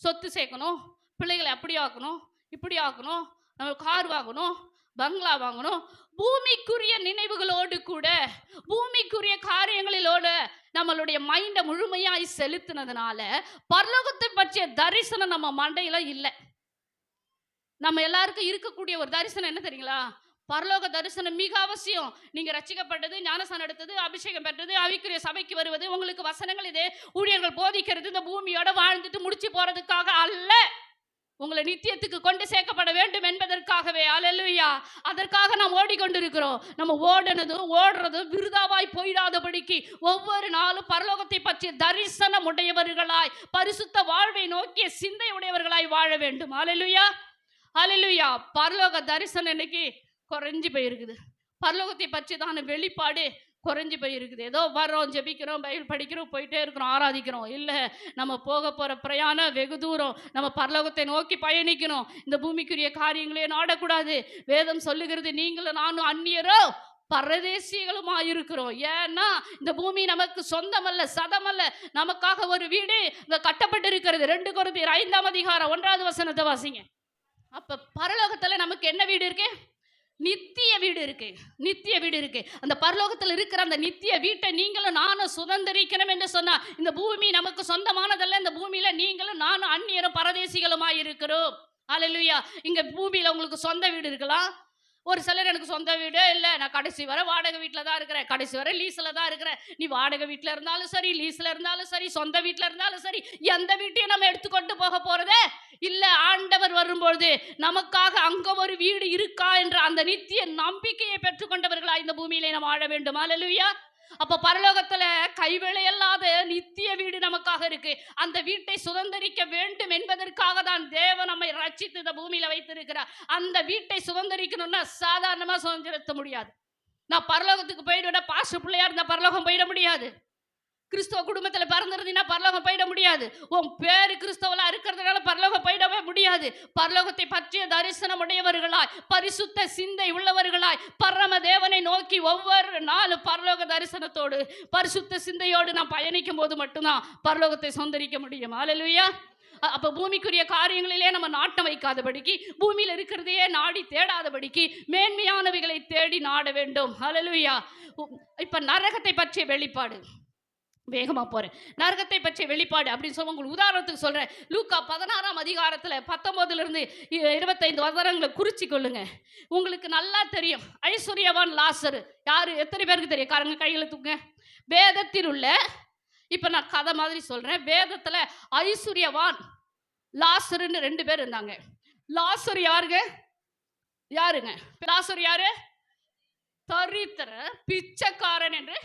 சொத்து சேர்க்கணும், பிள்ளைகளை அப்படி ஆக்கணும், இப்படி ஆக்கணும், நம்ம கார் வாங்கணும், பங்களா வாங்கணும், பூமிக்குரிய நினைவுகளோடு கூட பூமிக்குரிய காரியங்களிலோடு நம்மளுடைய மைண்டை முழுமையாய் செலுத்தினதுனால பரலோகத்தை பற்றிய தரிசனம் நம்ம மண்டையில இல்லை. நம்ம எல்லாருக்கும் இருக்கக்கூடிய ஒரு தரிசனம் என்ன தெரியுங்களா? பரலோக தரிசனம் மிக அவசியம். நீங்க ரட்சிக்கப்பட்டது, ஞானஸ்நானம் எடுத்தது, அபிஷேகம் பெற்றது, ஆவிக்குரிய சபைக்கு வருவது, உங்களுக்கு வசனங்கள் இதே ஊழியர்கள் போதிக்கிறது இந்த பூமியோட வாழ்ந்துட்டு முடிச்சு போறதுக்காக அல்ல, உங்களை நித்தியத்துக்கு கொண்டு சேர்க்கப்பட வேண்டும் என்பதற்காகவே. அல்லேலூயா. அதற்காக நாம் ஓடிக்கொண்டிருக்கிறோம். நம்ம ஓடுறதும் விருதாவாய் போயிடாதபடிக்கு ஒவ்வொரு நாளும் பரலோகத்தை பற்றிய தரிசனம் உடையவர்களாய், பரிசுத்த வாழ்வை நோக்கிய சிந்தை உடையவர்களாய் வாழ வேண்டும். அல்லேலூயா, அல்லேலூயா. பரலோக தரிசனம் இன்னைக்கு குறைஞ்சி போயிருக்குது. பரலோகத்தை பற்றி தான வெளிப்பாடு குறைஞ்சி போயிருக்குது. ஏதோ வர்றோம், ஜெபிக்கிறோம், பைபிள் படிக்கிறோம், போயிட்டே இருக்கிறோம், ஆராதிக்கிறோம். இல்லை, நம்ம போக போகிற பிரயாணம் வெகு தூரம். நம்ம பரலோகத்தை நோக்கி பயணிக்கணும். இந்த பூமிக்குரிய காரியங்களே நாடக்கூடாது. வேதம் சொல்லுகிறது, நீங்களும் நானும் அந்நியரோ பரதேசிகளுமா இருக்கிறோம். ஏன்னா இந்த பூமி நமக்கு சொந்தமல்ல, சதமல்ல. நமக்காக ஒரு வீடு இங்க கட்டப்பட்டு இருக்கிறது. 2 கொரிந்தியர் 5ஆம் அதிகாரம் 1வது வசனத்தை வாசிங்க. அப்ப பரலோகத்துல நமக்கு என்ன வீடு இருக்கு? நித்திய வீடு இருக்கு. நித்திய வீடு இருக்கு. அந்த பரலோகத்தில் இருக்கிற அந்த நித்திய வீட்டை நீங்களும் நானும் சுதந்திரிக்கணும் என்று சொன்னா, இந்த பூமி நமக்கு சொந்தமானதல்ல. இந்த பூமியில நீங்களும் நானும் அந்நியரும் பரதேசிகளுமாய் இருக்கிறோம். ஹல்லேலூயா. இங்க பூமியில உங்களுக்கு சொந்த வீடு இருக்கலாம். ஒரு சிலர் எனக்கு சொந்த வீடே இல்லை, நான் கடைசி வரை வாடகை வீட்டில் தான் இருக்கிறேன், கடைசி வரை லீஸில் தான் இருக்கிறேன். நீ வாடகை வீட்டில் இருந்தாலும் சரி, லீஸில் இருந்தாலும் சரி, சொந்த வீட்டில் இருந்தாலும் சரி, எந்த வீட்டையும் நம்ம எடுத்துக்கொண்டு போக போறதே இல்லை. ஆண்டவர் வரும்பொழுது நமக்காக அங்க ஒரு வீடு இருக்கா என்ற அந்த நித்திய நம்பிக்கையை பெற்றுக்கொண்டவர்களா இந்த பூமியிலே நாம் வாழ வேண்டும். ஹல்லேலூயா. அப்ப பரலோகத்துல கைவேளையல்லாத நித்திய வீடு நமக்காக இருக்கு. அந்த வீட்டை சுதந்திரிக்க வேண்டும் என்பதற்காக தான் தேவன் நம்மை ரட்சித்து இந்த பூமியில வைத்திருக்கிறார். அந்த வீட்டை சுதந்திரிக்கணும்னா சாதாரணமா சுதந்திரிக்க முடியாது. நான் பரலோகத்துக்கு போயிடுவேன், பாஸ்டர் பிள்ளையா இருந்தா பரலோகம் போயிட முடியாது. கிறிஸ்தவ குடும்பத்தில் பிறந்திருந்தீங்கன்னா பரலோகம் போயிட முடியாது. உன் பேரு கிறிஸ்தவலா இருக்கிறதுனால பரலோகம் போயிடவே முடியாது. பரலோகத்தை பற்றிய தரிசனம் உடையவர்களாய், பரிசுத்த சிந்தை உள்ளவர்களாய், பரம தேவனை நோக்கி ஒவ்வொரு நாளும் பரலோக தரிசனத்தோடு பரிசுத்த சிந்தையோடு நாம் பயணிக்கும் போது மட்டும்தான் பரலோகத்தை சொந்தரிக்க முடியும். ஹல்லேலூயா. அப்ப பூமிக்குரிய காரியங்களிலே நம்ம நாட்டம் வைக்காதபடிக்கு, பூமியில் இருக்கிறதையே நாடி தேடாதபடிக்கு, மேன்மையானவைகளை தேடி நாட வேண்டும். ஹல்லேலூயா. இப்ப நரகத்தை பற்றிய வெளிப்பாடு, வேகமா போறேன். நரகத்தை பற்றிய வெளிப்பாடு அப்படின்னு சொல்ல உங்களுக்கு உதாரணத்துக்கு சொல்றேன். லூக்கா 16ஆம் அதிகாரத்துல 19 to 25 வசனங்களை குறிச்சு கொள்ளுங்க. உங்களுக்கு நல்லா தெரியும். ஐஸ்வர்யவான் லாசரு யாரு? எத்தனை பேருக்கு தெரியும்? காரங்க கையில தூங்க. வேதத்தில் உள்ள, இப்ப நான் கதை மாதிரி சொல்றேன். வேதத்துல ஐஸ்வர்யவான் லாசருன்னு 2 பேர் இருந்தாங்க. லாசர் யாருங்க? லாசர் யாரு? தரித்திர பிச்சைக்காரன் என்று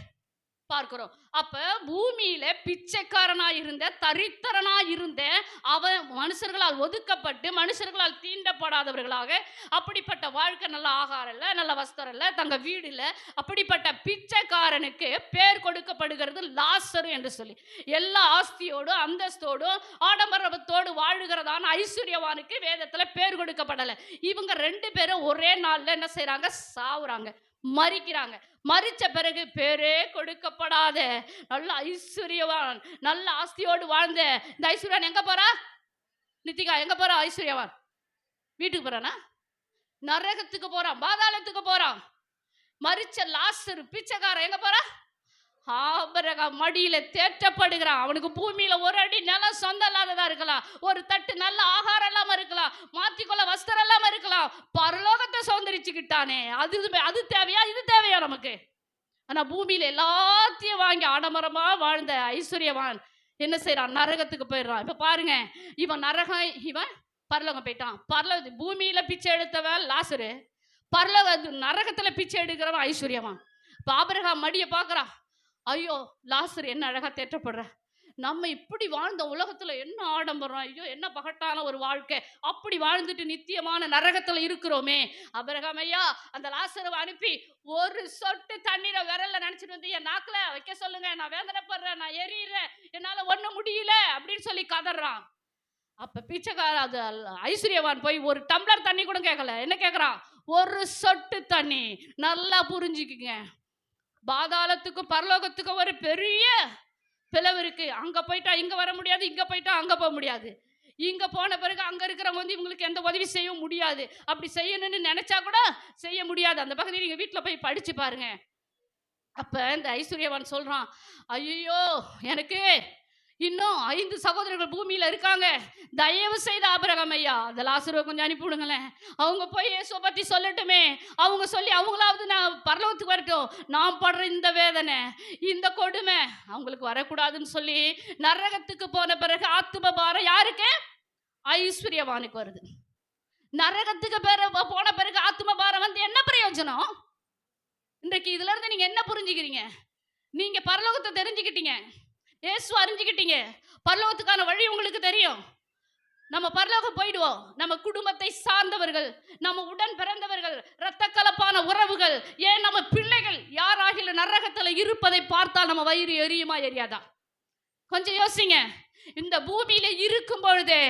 பார்க்கிறோம். அப்ப பூமியில பிச்சைக்காரனா இருந்த, தரித்திரனா இருந்த, அவன் மனுஷர்களால் ஒதுக்கப்பட்டு மனுஷர்களால் தீண்டப்படாதவர்களாக, அப்படிப்பட்ட வாழ்க்கை, நல்ல ஆகாரம் இல்லை, நல்ல வஸ்திரம் இல்லை, தங்க வீடு இல்லை, அப்படிப்பட்ட பிச்சைக்காரனுக்கு பேர் கொடுக்கப்படுகிறது லாசரு என்று சொல்லி. எல்லா ஆஸ்தியோடும் அந்தஸ்தோடும் ஆடம்பரத்தோடு வாழுகிறதான ஐஸ்வர்யவானுக்கு வேதத்துல பேர் கொடுக்கப்படலை. இவங்க 2 பேரும் ஒரே நாள்ல என்ன செய்யறாங்க? சாவுறாங்க, மரிக்கிறாங்க. மரிச்ச பிறகு பேரே கொடுக்கப்படாத நல்ல ஐஸ்வர்யவான், நல்ல ஆஸ்தியோடு வாழ்ந்த இந்த ஐஸ்வர்யவான் எங்க போறா? நித்திகா எங்க போறா? ஐஸ்வர்யவான் வீட்டுக்கு போறானா? நரகத்துக்கு போறான், பாதாளத்துக்கு போறான். மரிச்ச லாசரு பிச்சைக்காரன் எங்க போறா? ஆபிரகாம் மடியில தேற்றப்படுகிறான். அவனுக்கு பூமியில ஒரு அடி நிலம் சொந்தம் இல்லாததா இருக்கலாம், ஒரு தட்டு நல்ல ஆகாரம் இல்லாம இருக்கலாம், மாத்திக்கொள்ள வஸ்திரம் இல்லாம இருக்கலாம். பரலோகத்தை சுதந்திரிச்சுக்கிட்டானே, அது தேவையா? இது தேவையா நமக்கு? ஆனா பூமியில எல்லாத்தையும் வாங்கி ஆடம்பரமா வாழ்ந்த ஐஸ்வர்யவான் என்ன செய்யறான்? நரகத்துக்கு போயிடுறான். இப்ப பாருங்க, இவன் பரலோகம் போயிட்டான். பூமியில பிச்சை எடுத்தவன் லாசரு, நரகத்துல பிச்சை எடுக்கிறவன் ஐஸ்வர்யவான். இப்ப ஆபிரகாம் மடிய பாக்குறான். ஐயோ, லாசர் என்ன அழகா தேற்றப்படுற, நம்ம இப்படி வாழ்ந்த உலகத்துல என்ன ஆடம்பரம், ஐயோ என்ன பகட்டான ஒரு வாழ்க்கை, அப்படி வாழ்ந்துட்டு நித்தியமான நரகத்துல இருக்கிறோமே. ஆபிரகாம் ஐயா அந்த லாசரை அனுப்பி ஒரு சொட்டு தண்ணீரை விரல்ல நினைச்சிட்டு வந்து என் நாக்குல வைக்க சொல்லுங்க, நான் வேதனைப்படுறேன், நான் எரியிறேன், என்னால ஒண்ணும் முடியல அப்படின்னு சொல்லி கதறான். அப்ப பிச்சைக்கார அது ஐஸ்வர்யவான் போய் ஒரு டம்ளர் தண்ணி கூட கேட்கல. என்ன கேட்கறான்? ஒரு சொட்டு தண்ணி. நல்லா புரிஞ்சுக்குங்க, பாதாளத்துக்கும் பரலோகத்துக்கும் ஒரு பெரிய பிளவு இருக்கு. அங்க போயிட்டா இங்க வர முடியாது, இங்க போயிட்டா அங்க போக முடியாது. இங்க போன பிறகு அங்க இருக்கிறவங்க வந்து இவங்களுக்கு எந்த உதவி செய்ய முடியாது. அப்படி செய்யணும்னு நினைச்சா கூட செய்ய முடியாது. அந்த பகுதியை நீங்க வீட்டுல போய் படிச்சு பாருங்க. அப்ப இந்த ஐஸ்வர்யவான் சொல்றான், ஐயோ எனக்கு இன்னும் 5 சகோதரர்கள் பூமியில இருக்காங்க, தயவு செய்து ஆபிரகாம் ஐயா அந்த லாசருவை கொஞ்சம் அனுப்பி விடுங்களேன், அவங்க போய் இயேசுவை பத்தி சொல்லட்டுமே, அவங்க சொல்லி அவங்களாவது நான் பரலோகத்துக்கு வரட்டும், நான் படுற இந்த வேதனை இந்த கொடுமை அவங்களுக்கு வரக்கூடாதுன்னு சொல்லி நரகத்துக்கு போன பிறகு ஆத்தும பாரம் யாருக்கு? ஐஸ்வர்யவானுக்கு வருது. நரகத்துக்கு போன பிறகு ஆத்தும பாரம் வந்து என்ன பிரயோஜனம்? இன்றைக்கு இதுல இருந்து நீங்க என்ன புரிஞ்சுக்கிறீங்க? நீங்க பரலோகத்தை தெரிஞ்சுக்கிட்டீங்க, இயேசு அறிஞ்சுக்கிட்டீங்க, பரலோகத்துக்கான வழி உங்களுக்கு தெரியும். நம்ம பரலோகம் போயிடுவோம். நம்ம குடும்பத்தை சார்ந்தவர்கள், நம்ம உடன் பிறந்தவர்கள், இரத்த கலப்பான உறவுகள், ஏன் நம்ம பிள்ளைகள் யாராகில நரகத்துல இருப்பதை பார்த்தால் நம்ம வயிறு எரியுமா எரியாதா? கொஞ்சம் யோசிங்க. இந்த பூமியில இருக்கும் பொழுதே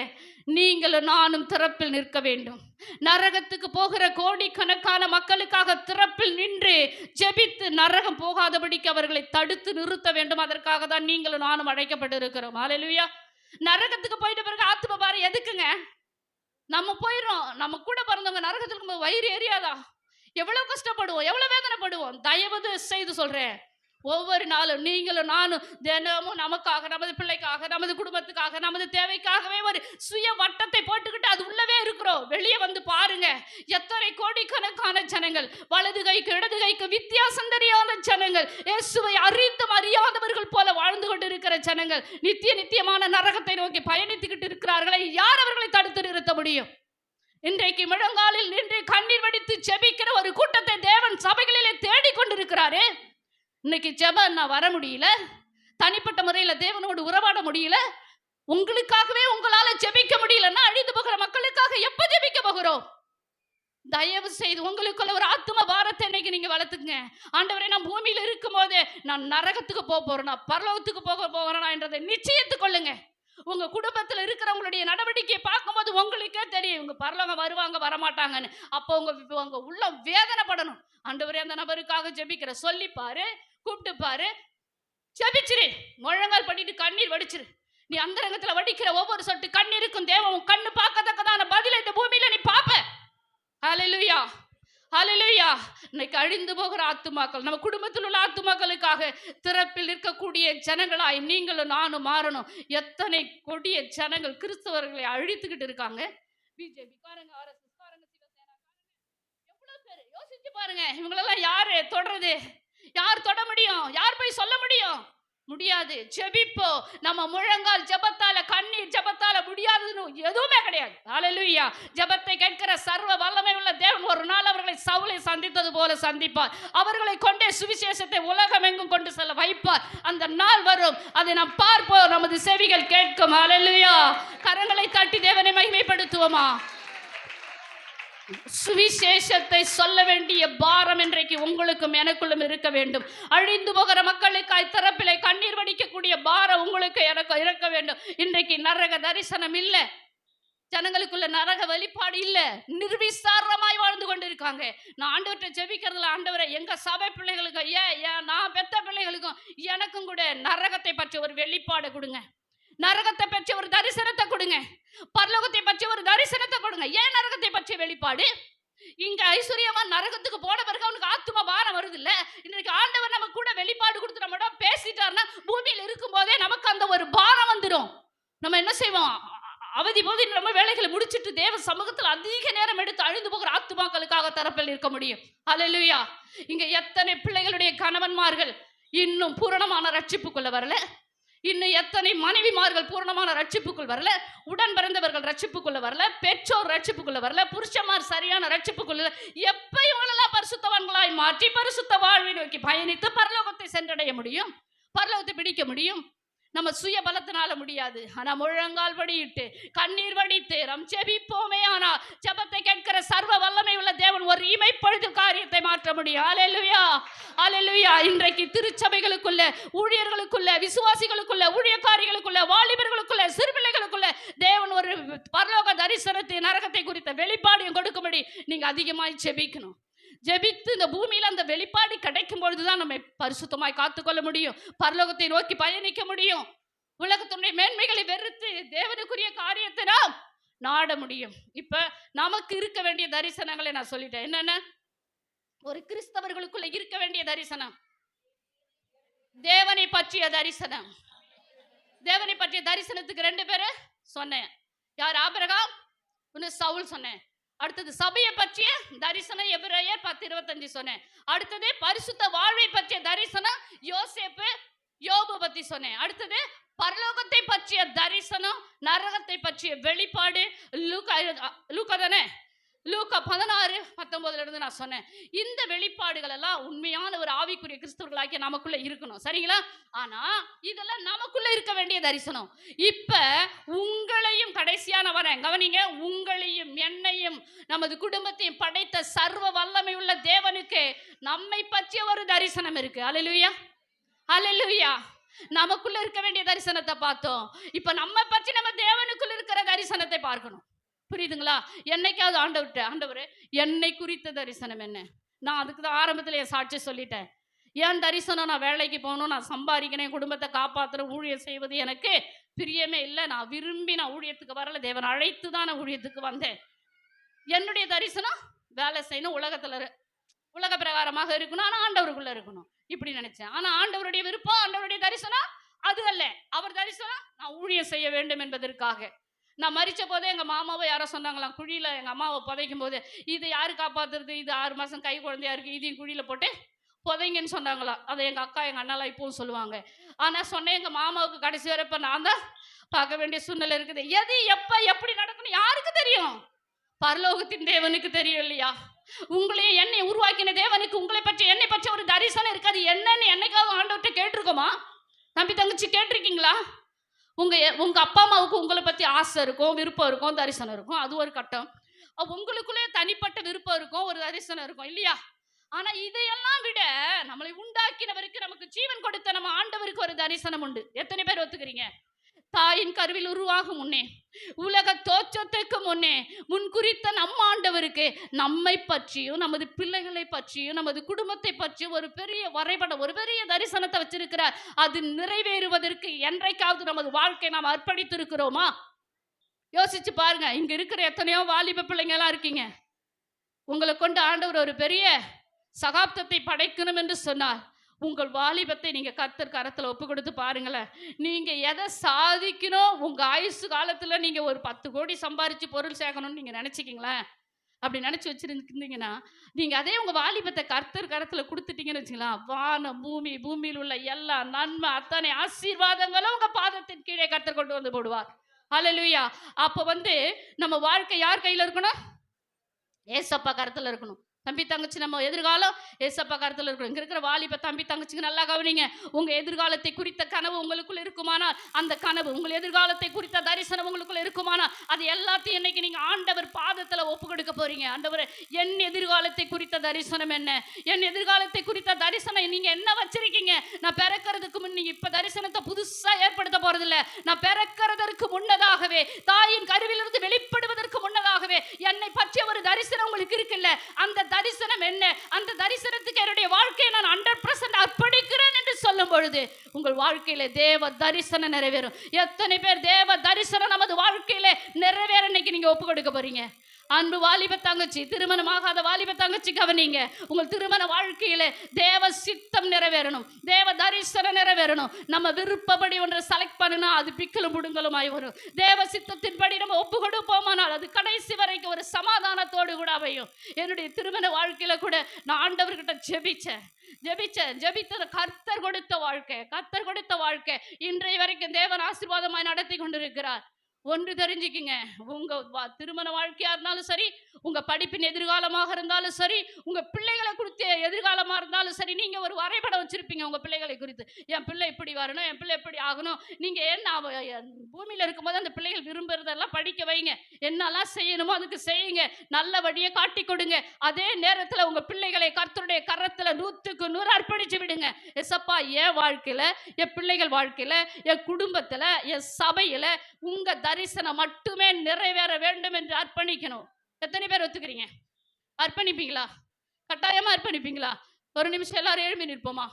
நீங்களும் நானும் திறப்பில் நிற்க வேண்டும். நரகத்துக்கு போகிற கோடிக்கணக்கான மக்களுக்காக திறப்பில் நின்று ஜெபித்து நரகம் போகாதபடிக்கு அவர்களை தடுத்து நிறுத்த வேண்டும். அதற்காக தான் நீங்களும் நானும் அழைக்கப்பட்டிருக்கிறோம். ஹல்லேலூயா. நரகத்துக்கு போயிட்ட பிறகு ஆத்தும பாரம் எதுக்குங்க? நம்ம போயிடுறோம். நம்ம கூட பிறந்தவங்க நரகத்துக்கு வயிறு எரியாதா? எவ்வளவு கஷ்டப்படுவோம், எவ்வளவு வேதனைப்படுவோம். தயவு செய்து சொல்றேன், ஒவ்வொரு நாளும் நீங்களும் நானும் தினமும் நமக்காக, நமது பிள்ளைக்காக, நமது குடும்பத்துக்காக, நமது தேவைக்காகவே ஒரு சுய வட்டத்தை போட்டுக்கிட்டு அது உள்ளவே இருக்கிறோம். வெளியே வந்து பாருங்க, எத்தனை கோடிக்கணக்கான ஜனங்கள், வலது கைக்கு இடது கைக்கு வித்தியாசம் தெரியாத ஜனங்கள், இயேசுவை அறிந்தும் அறியாதவர்கள் போல வாழ்ந்து கொண்டு இருக்கிற ஜனங்கள் நித்தியமான நரகத்தை நோக்கி பயணித்துக்கிட்டு இருக்கிறார்களே, யார் அவர்களை தடுத்து நிறுத்த முடியும்? இன்றைக்கு முழங்காலில் நின்று கண்ணீர் வடித்து ஜெபிக்கிற ஒரு கூட்டத்தை தேவன் சபைகளிலே தேடிக்கொண்டிருக்கிறாரே. இன்னைக்கு ஜெபம் நான் வர முடியல, தனிப்பட்ட முறையில் தேவனோடு உறவாட முடியல, உங்களுக்காகவே உங்களால ஜெபிக்க முடியலன்னா அழிந்து போகிற மக்களுக்காக எப்ப ஜெபிக்க போகிறோம்? தயவு செய்து உங்களுக்குள்ள ஒரு ஆத்தும பாரத்தை இன்னைக்கு நீங்க வளர்த்துங்க. ஆண்டவரே, நான் பூமியில இருக்கும் போதே நான் நரகத்துக்கு போறேனா பரலோகத்துக்கு போகிறேனா என்றதை நிச்சயித்துக் கொள்ளுங்க. உங்க குடும்பத்தில் இருக்கிறவங்களுடைய நடவடிக்கையை பார்க்கும்போது உங்களுக்கே தெரியும் இவங்க பரலோகம் வருவாங்க வரமாட்டாங்கன்னு. அப்போ உங்க உள்ள வேதனைப்படணும். ஆண்டவரே, அந்த நபருக்காக ஜெபிக்கிற சொல்லி பாரு, கூப்பிட்டு பாரு, ஜெபிச்சிரு, முழங்கால் பண்ணிட்டு கண்ணீர் வடிச்சிரு. நீ அந்தரங்கத்துல வடிக்கிற ஒவ்வொரு சொட்டு கண்ணீருக்கும் தேவன் உன் கண்ணு பார்க்கத்தக்கதான பதிலை இந்த பூமியில நீ பாப்ப. ஹல்லேலூயா, ஹல்லேலூயா. இன்னைக்கு அழிந்து போகிற ஆத்துமாக்கள், நம்ம குடும்பத்தில் உள்ள ஆத்துமாக்களுக்காக திறப்பில் இருக்கக்கூடிய ஜனங்களாய் நீங்களும் நானும் மாறணும். எத்தனை கொடிய ஜனங்கள் கிறிஸ்தவர்களை அழித்துக்கிட்டு இருக்காங்க. பிஜேபி காரங்க, RSS காரங்க, சிவசேனா காரங்க, எவ்வளவு பேர் யோசிச்சு பாருங்க. இவங்களெல்லாம் யாரு தொடறது? யார் தொட முடியும்? யார் போய் சொல்ல முடியும்? முடியாது. ஜெபிப்போ. நம்ம முழங்கால் ஜெபத்தால, கண்ணீர் ஜெபத்தால முடியாதுன்னு எதுவுமே கிடையாது. ஹல்லேலூயா. ஜெபத்தை கேட்கிற சர்வ வல்லமை உள்ள தேவன் ஒரு நாள் அவர்களை சவுலை சந்தித்தது போல சந்திப்பார். அவர்களை கொண்டே சுவிசேஷத்தை உலகம் எங்கும் கொண்டு செல்ல வைப்பார். அந்த நாள் வரும், அதை நாம் பார்ப்போம், நமது செவிகள் கேட்கும். ஹல்லேலூயா. கரங்களை தட்டி தேவனை மகிமைப்படுத்துவோமா? சுவிசேஷத்தை சொல்ல வேண்டிய பாரம் இன்றைக்கு உங்களுக்கும் எனக்குள்ளும் இருக்க வேண்டும். அழிந்து போகிற மக்களுக்காய் திறப்பிலே கண்ணீர் வடிக்கக்கூடிய பாரம் உங்களுக்கு எனக்கு இருக்க வேண்டும். இன்றைக்கு நரக தரிசனம் இல்லை, ஜனங்களுக்குள்ள நரக வெளிப்பாடு இல்லை, நிர்விசாரமாய் வாழ்ந்து கொண்டு இருக்காங்க. நான் ஆண்டவர்கிட்ட ஜெபிக்கிறதுல, ஆண்டவரை எங்க சபை பிள்ளைகளுக்கும் நான் பெத்த பிள்ளைகளுக்கும் எனக்கும் கூட நரகத்தை பற்றி ஒரு வெளிப்பாடு கொடுங்க, நரகத்தை பற்றி ஒரு தரிசனத்தை கொடுங்க, பரலோகத்தை பற்றி ஒரு தரிசனத்தை கொடுங்க. ஏன் நரகத்தை பற்றிய வெளிப்பாடு? இங்க ஐஸ்வர்யமா நரகத்துக்கு போன பிறகு அவனுக்கு ஆத்தும பாரம் வருது இல்ல. இன்னைக்கு ஆண்டவர் நம்ம கூட வெளிப்பாடு கொடுத்து நம்ம பேசிட்டாருன்னா பூமியில் இருக்கும் போதே நமக்கு அந்த ஒரு பாரம் வந்துடும். நம்ம என்ன செய்வோம்? அவதி போது நம்ம வேலைகளை முடிச்சிட்டு தேவ சமூகத்தில் அதிக நேரம் எடுத்து அழிந்து போகிற ஆத்துமாக்களுக்காக தரப்பில் இருக்க முடியும். ஹல்லேலூயா. இங்க எத்தனை பிள்ளைகளுடைய கணவன்மார்கள் இன்னும் பூரணமான ரட்சிப்புக்குள்ள வரல, இன்னும் எத்தனை மனைவிமார்கள் பூரணமான ரட்சிப்புக்குள் வரல, உடன் பிறந்தவர்கள் ரட்சிப்புக்குள்ள வரல, பெற்றோர் ரட்சிப்புக்குள்ள வரல, புருஷமார் சரியான ரட்சிப்புக்குள்ள. எப்ப இவங்களெல்லாம் பரிசுத்தவான்களாய் மாற்றி பரிசுத்த வாழ்வை நோக்கி பயணித்து பரலோகத்தை சென்றடைய முடியும்? பரலோகத்தை பிடிக்க முடியும்? நம்ம சுய பலத்தினால முடியாது. ஆனா முழங்கால் வடியிட்டு கண்ணீர் வடித்து நம் ஜெபிப்போமே. ஆனா ஜெபத்தை கேட்கிற சர்வ வல்லமை உள்ள தேவன் ஒரு இமைப்பொழுது காரியத்தை மாற்ற முடியும். ஹல்லேலூயா, ஹல்லேலூயா. இன்றைக்கு திருச்சபைகளுக்குள்ள, ஊழியர்களுக்குள்ள, விசுவாசிகளுக்குள்ள, ஊழியக்காரிகளுக்குள்ள, வாலிபர்களுக்குள்ள, சிறுபிள்ளைகளுக்குள்ள தேவன் ஒரு பரலோக தரிசனத்தை, நரகத்தை குறித்த வெளிப்பாடையும் கொடுக்கும்படி நீங்க அதிகமாய் ஜெபிக்கணும். ஜெபித்து இந்த பூமியில அந்த வெளிப்பாடு கிடைக்கும் பொழுதுதான் நம்ம பரிசுத்தமாய் காத்துக்கொள்ள முடியும், பரலோகத்தை நோக்கி பயணிக்க முடியும். உலகத்தினுடைய மேன்மைகளை வெறுத்து தேவனுக்குரிய காரியத்தை நாம் நாட முடியும். இப்ப நமக்கு இருக்க வேண்டிய தரிசனங்களை நான் சொல்லிட்டேன். என்னென்ன? ஒரு கிறிஸ்தவர்களுக்குள்ள இருக்க வேண்டிய தரிசனம், தேவனை பற்றிய தரிசனம். தேவனை பற்றிய தரிசனத்துக்கு 2 பேரு சொன்னேன். யார்? ஆபிரகாம், சவுல் சொன்னேன். அடுத்தது சபையை பற்றிய தரிசனம் எபிரேயர் 10:25 சொன்னேன். அடுத்தது பரிசுத்த வாழ்வை பற்றிய தரிசனம் யோசேப்பு, யோபு பத்தி சொன்னேன். அடுத்தது பரலோகத்தை பற்றிய தரிசனம், நரகத்தை பற்றிய வெளிப்பாடு லூக்கா தானே, லூக்கா 16:19 இருந்து நான் சொன்னேன். இந்த வெளிப்பாடுகள் எல்லாம் உண்மையான ஒரு ஆவிக்குரிய கிறிஸ்தவர்களாகிய நமக்குள்ள இருக்கணும். சரிங்களா? ஆனா இதெல்லாம் நமக்குள்ள இருக்க வேண்டிய தரிசனம். இப்ப உங்களையும் கடைசியான வரேன், கவனிங்க, உங்களையும் என்னையும் நமது குடும்பத்தையும் படைத்த சர்வ வல்லமை உள்ள தேவனுக்கு நம்மை பற்றிய ஒரு தரிசனம் இருக்கு. ஹல்லேலூயா, ஹல்லேலூயா. நமக்குள்ள இருக்க வேண்டிய தரிசனத்தை பார்த்தோம். இப்ப நம்ம பற்றி நம்ம தேவனுக்குள்ள இருக்கிற தரிசனத்தை பார்க்கணும். புரியுதுங்களா? என்னைக்காவது ஆண்டவர்ட்ட, ஆண்டவரே என்னை குறித்த தரிசனம் என்ன? நான் அதுக்கு தான் ஆரம்பத்துல என் சாட்சி சொல்லிட்டேன். என் தரிசனம் நான் வேலைக்கு போகணும், நான் சம்பாதிக்கணும், என் குடும்பத்த காப்பாத்தணும், ஊழியம் செய்வது எனக்கு பிரியமே இல்ல. நான் ஊழியத்துக்கு வரல. தேவன் அழைத்து தான் நான் ஊழியத்துக்கு வந்தேன். என்னுடைய தரிசனம் வேலை செய்யணும், உலக பிரகாரமாக இருக்கணும், ஆனா ஆண்டவருக்குள்ள இருக்கணும். இப்படி நினைச்சேன். ஆனா ஆண்டவருடைய விருப்பம், ஆண்டவருடைய தரிசனம் அது அல்ல. அவர் தரிசனம் நான் ஊழியம் செய்ய வேண்டும் என்பதற்காக. நான் மரிச்ச போதே எங்க மாமாவை யாரோ சொன்னாங்களாம், குழியில எங்க அம்மாவை புதைக்கும் போது, இது யாரு காப்பாத்துறது, இது 6 மாசம் கை குழந்தையா இருக்கு, இதையும் குழியில போட்டு புதைங்கன்னு சொன்னாங்களாம். அதை எங்க அக்கா எங்க அண்ணாலாம் இப்பவும் சொல்லுவாங்க. ஆனா சொன்னேன், எங்க மாமாவுக்கு கடைசி வரை இப்ப நான் தான் பார்க்க வேண்டிய சூழ்நிலை இருக்குது. எது எப்ப எப்படி நடக்கணும் யாருக்கு தெரியும்? பரலோகத்தின் தேவனுக்கு தெரியும் இல்லையா? உங்களையும் என்னை உருவாக்கின தேவனுக்கு உங்களை பற்றி என்னை பற்றி ஒரு தரிசனம் இருக்காது. என்னன்னு என்னைக்காவது ஆண்டவர்கிட்ட கேட்டிருக்கோமா? தம்பி தங்கச்சி கேட்டிருக்கீங்களா? உங்க அப்பா அம்மாவுக்கு உங்களை பத்தி ஆசை இருக்கும், விருப்பம் இருக்கும், தரிசனம் இருக்கும். அது ஒரு கட்டம். உங்களுக்குள்ளே தனிப்பட்ட விருப்பம் இருக்கும், ஒரு தரிசனம் இருக்கும் இல்லையா? ஆனா இதையெல்லாம் விட நம்மளை உண்டாக்கினவருக்கு, நமக்கு ஜீவன் கொடுத்த நம்ம ஆண்டவருக்கு ஒரு தரிசனம் உண்டு. எத்தனை பேர் ஒத்துக்கிறீங்க? தாயின் கருவில் உருவாகும் முன்னே, உலக தோற்றத்துக்கு முன்னே முன்குறித்த நம்ம ஆண்டவருக்கு நம்மை பற்றியும், நமது பிள்ளைகளை பற்றியும், நமது குடும்பத்தை பற்றியும் ஒரு பெரிய வரைபடம், ஒரு பெரிய தரிசனத்தை வச்சிருக்கிறார். அது நிறைவேறுவதற்கு என்றைக்காவது நமது வாழ்க்கை நாம் அர்ப்பணித்திருக்கிறோமா? யோசிச்சு பாருங்க. இங்க இருக்கிற எத்தனையோ வாலிப பிள்ளைங்க எல்லாம் இருக்கீங்க. உங்களை கொண்டு ஆண்டவர் ஒரு பெரிய சகாப்தத்தை படைக்கணும் என்று சொன்னார். உங்கள் வாலிபத்தை நீங்க கர்த்தர் கரத்துல ஒப்பு கொடுத்து பாருங்களேன். நீங்க எதை சாதிக்கணும், உங்க ஆயுசு காலத்துல நீங்க ஒரு 10 கோடி சம்பாரிச்சு பொருள் சேர்க்கணும்னு நீங்க நினைச்சிக்கீங்களேன். அப்படி நினைச்சு வச்சிருந்தீங்கன்னா, நீங்க அதே உங்க வாலிபத்தை கர்த்தர் கரத்துல கொடுத்துட்டீங்கன்னு வச்சுக்கலாம், வானம் பூமி, பூமியில் உள்ள எல்லா நன்மை அத்தனை ஆசீர்வாதங்களும் உங்க பாதத்தின் கீழே கர்த்தர் கொண்டு வந்து போடுவார். ஹல்லேலூயா. அப்ப நம்ம வாழ்க்கை யார் கையில இருக்கணும்? ஏசப்பா கரத்துல இருக்கணும். தம்பி தங்கச்சி, நம்ம எதிர்காலம் ஏசப்பா கரத்துல இருக்கணும். இங்க இருக்கிற வாலிப தம்பி தங்கச்சிக்கு நல்லா கவனிங்க. உங்க எதிர்காலத்தை குறித்த கனவு உங்களுக்குள்ள இருக்குமானால், அந்த கனவு, உங்கள் எதிர்காலத்தை குறித்த தரிசனம் உங்களுக்குள்ள இருக்குமானால், அது எல்லாத்தையும் இன்னைக்கு நீங்க ஆண்டவர் பாதத்துல ஒப்பு கொடுக்க போறீங்க. ஆண்டவரே, என் எதிர்காலத்தை குறித்த தரிசனம் என்ன? என் எதிர்காலத்தை குறித்த தரிசனம் நீங்க என்ன வச்சிருக்கீங்க? நான் பிறக்கிறதுக்கு முன், நீங்க இப்ப தரிசனத்தை புதுசா ஏற்படுத்த போறது இல்ல. நான் பிறக்கிறதற்கு முன்னதாகவே, தாயின் கருவிலிருந்து வெளிப்படுவதற்கு முன்னதாகவே என்னை பற்றிய ஒரு தரிசனம் உங்களுக்கு இருக்குல்ல. அந்த தரிசனம் என்ன? அந்த தரிசனத்துக்கு என்னுடைய வாழ்க்கையை நான் 100% அர்ப்பணிக்கிறேன் என்று சொல்லும் பொழுது உங்கள் வாழ்க்கையில தேவ தரிசனம் நிறைவேறும். எத்தனை பேர் தேவ தரிசனம் நமது வாழ்க்கையில நிறைவேற இன்னைக்கு நீங்க ஒப்பு கொடுக்க போறீங்க? அன்பு வாலிப தங்கச்சி, திருமணமாகாத வாலிப தங்கச்சி கவனிங்க. உங்கள் திருமண வாழ்க்கையில தேவ சித்தம் நிறைவேறணும், தேவ தரிசனம் நிறைவேறணும். நம்ம விருப்பப்படி ஒன்றை செலக்ட் பண்ணினா அது பிக்கலும் முடுங்கலுமாய் வரும். தேவ சித்தத்தின்படி நம்ம ஒப்பு கொடுப்போமானால் அது கடைசி வரைக்கும் ஒரு சமாதானத்தோடு கூட அமையும். என்னுடைய திருமண வாழ்க்கையில கூட நான் ஆண்டவர்கிட்ட ஜெபித்த கர்த்தர் கொடுத்த வாழ்க்கை இன்றைய வரைக்கும் தேவன் ஆசீர்வாதமாய் நடத்தி கொண்டிருக்கிறார். ஒன்று தெரிஞ்சுக்கிங்க, உங்க திருமண வாழ்க்கையா இருந்தாலும் சரி, உங்க படிப்பின் எதிர்காலமாக இருந்தாலும் சரி, உங்க பிள்ளைகளை குறித்த எதிர்காலமா இருந்தாலும் சரி, நீங்க ஒரு வரைபடம் வச்சிருப்பீங்க உங்க பிள்ளைகளை குறித்து. என் பிள்ளை இப்படி வரணும், என் பிள்ளை இப்படி ஆகணும். நீங்க என்ன பூமியில இருக்கும்போது அந்த பிள்ளைகள் விரும்புறதெல்லாம் படிக்க வைங்க, என்னெல்லாம் செய்யணுமோ அதுக்கு செய்யுங்க, நல்ல வழியை காட்டி கொடுங்க. அதே நேரத்துல உங்க பிள்ளைகளை கர்த்தருடைய கரத்துல 100க்கு 100 அர்ப்பணிச்சு விடுங்க. எசப்பா, என் வாழ்க்கையில, என் பிள்ளைகள் வாழ்க்கையில, என் குடும்பத்துல, என் சபையில உங்க தரிசனம் மட்டுமே நிறைவேற வேண்டும் என்று அர்ப்பணிக்கணும். எத்தனை பேர் ஒத்துக்கிறீங்க? அர்ப்பணிப்பீங்களா? கட்டாயமா அர்ப்பணிப்பீங்களா? ஒரு நிமிஷம் எல்லாரும் எழுப்பி நிற்போமா?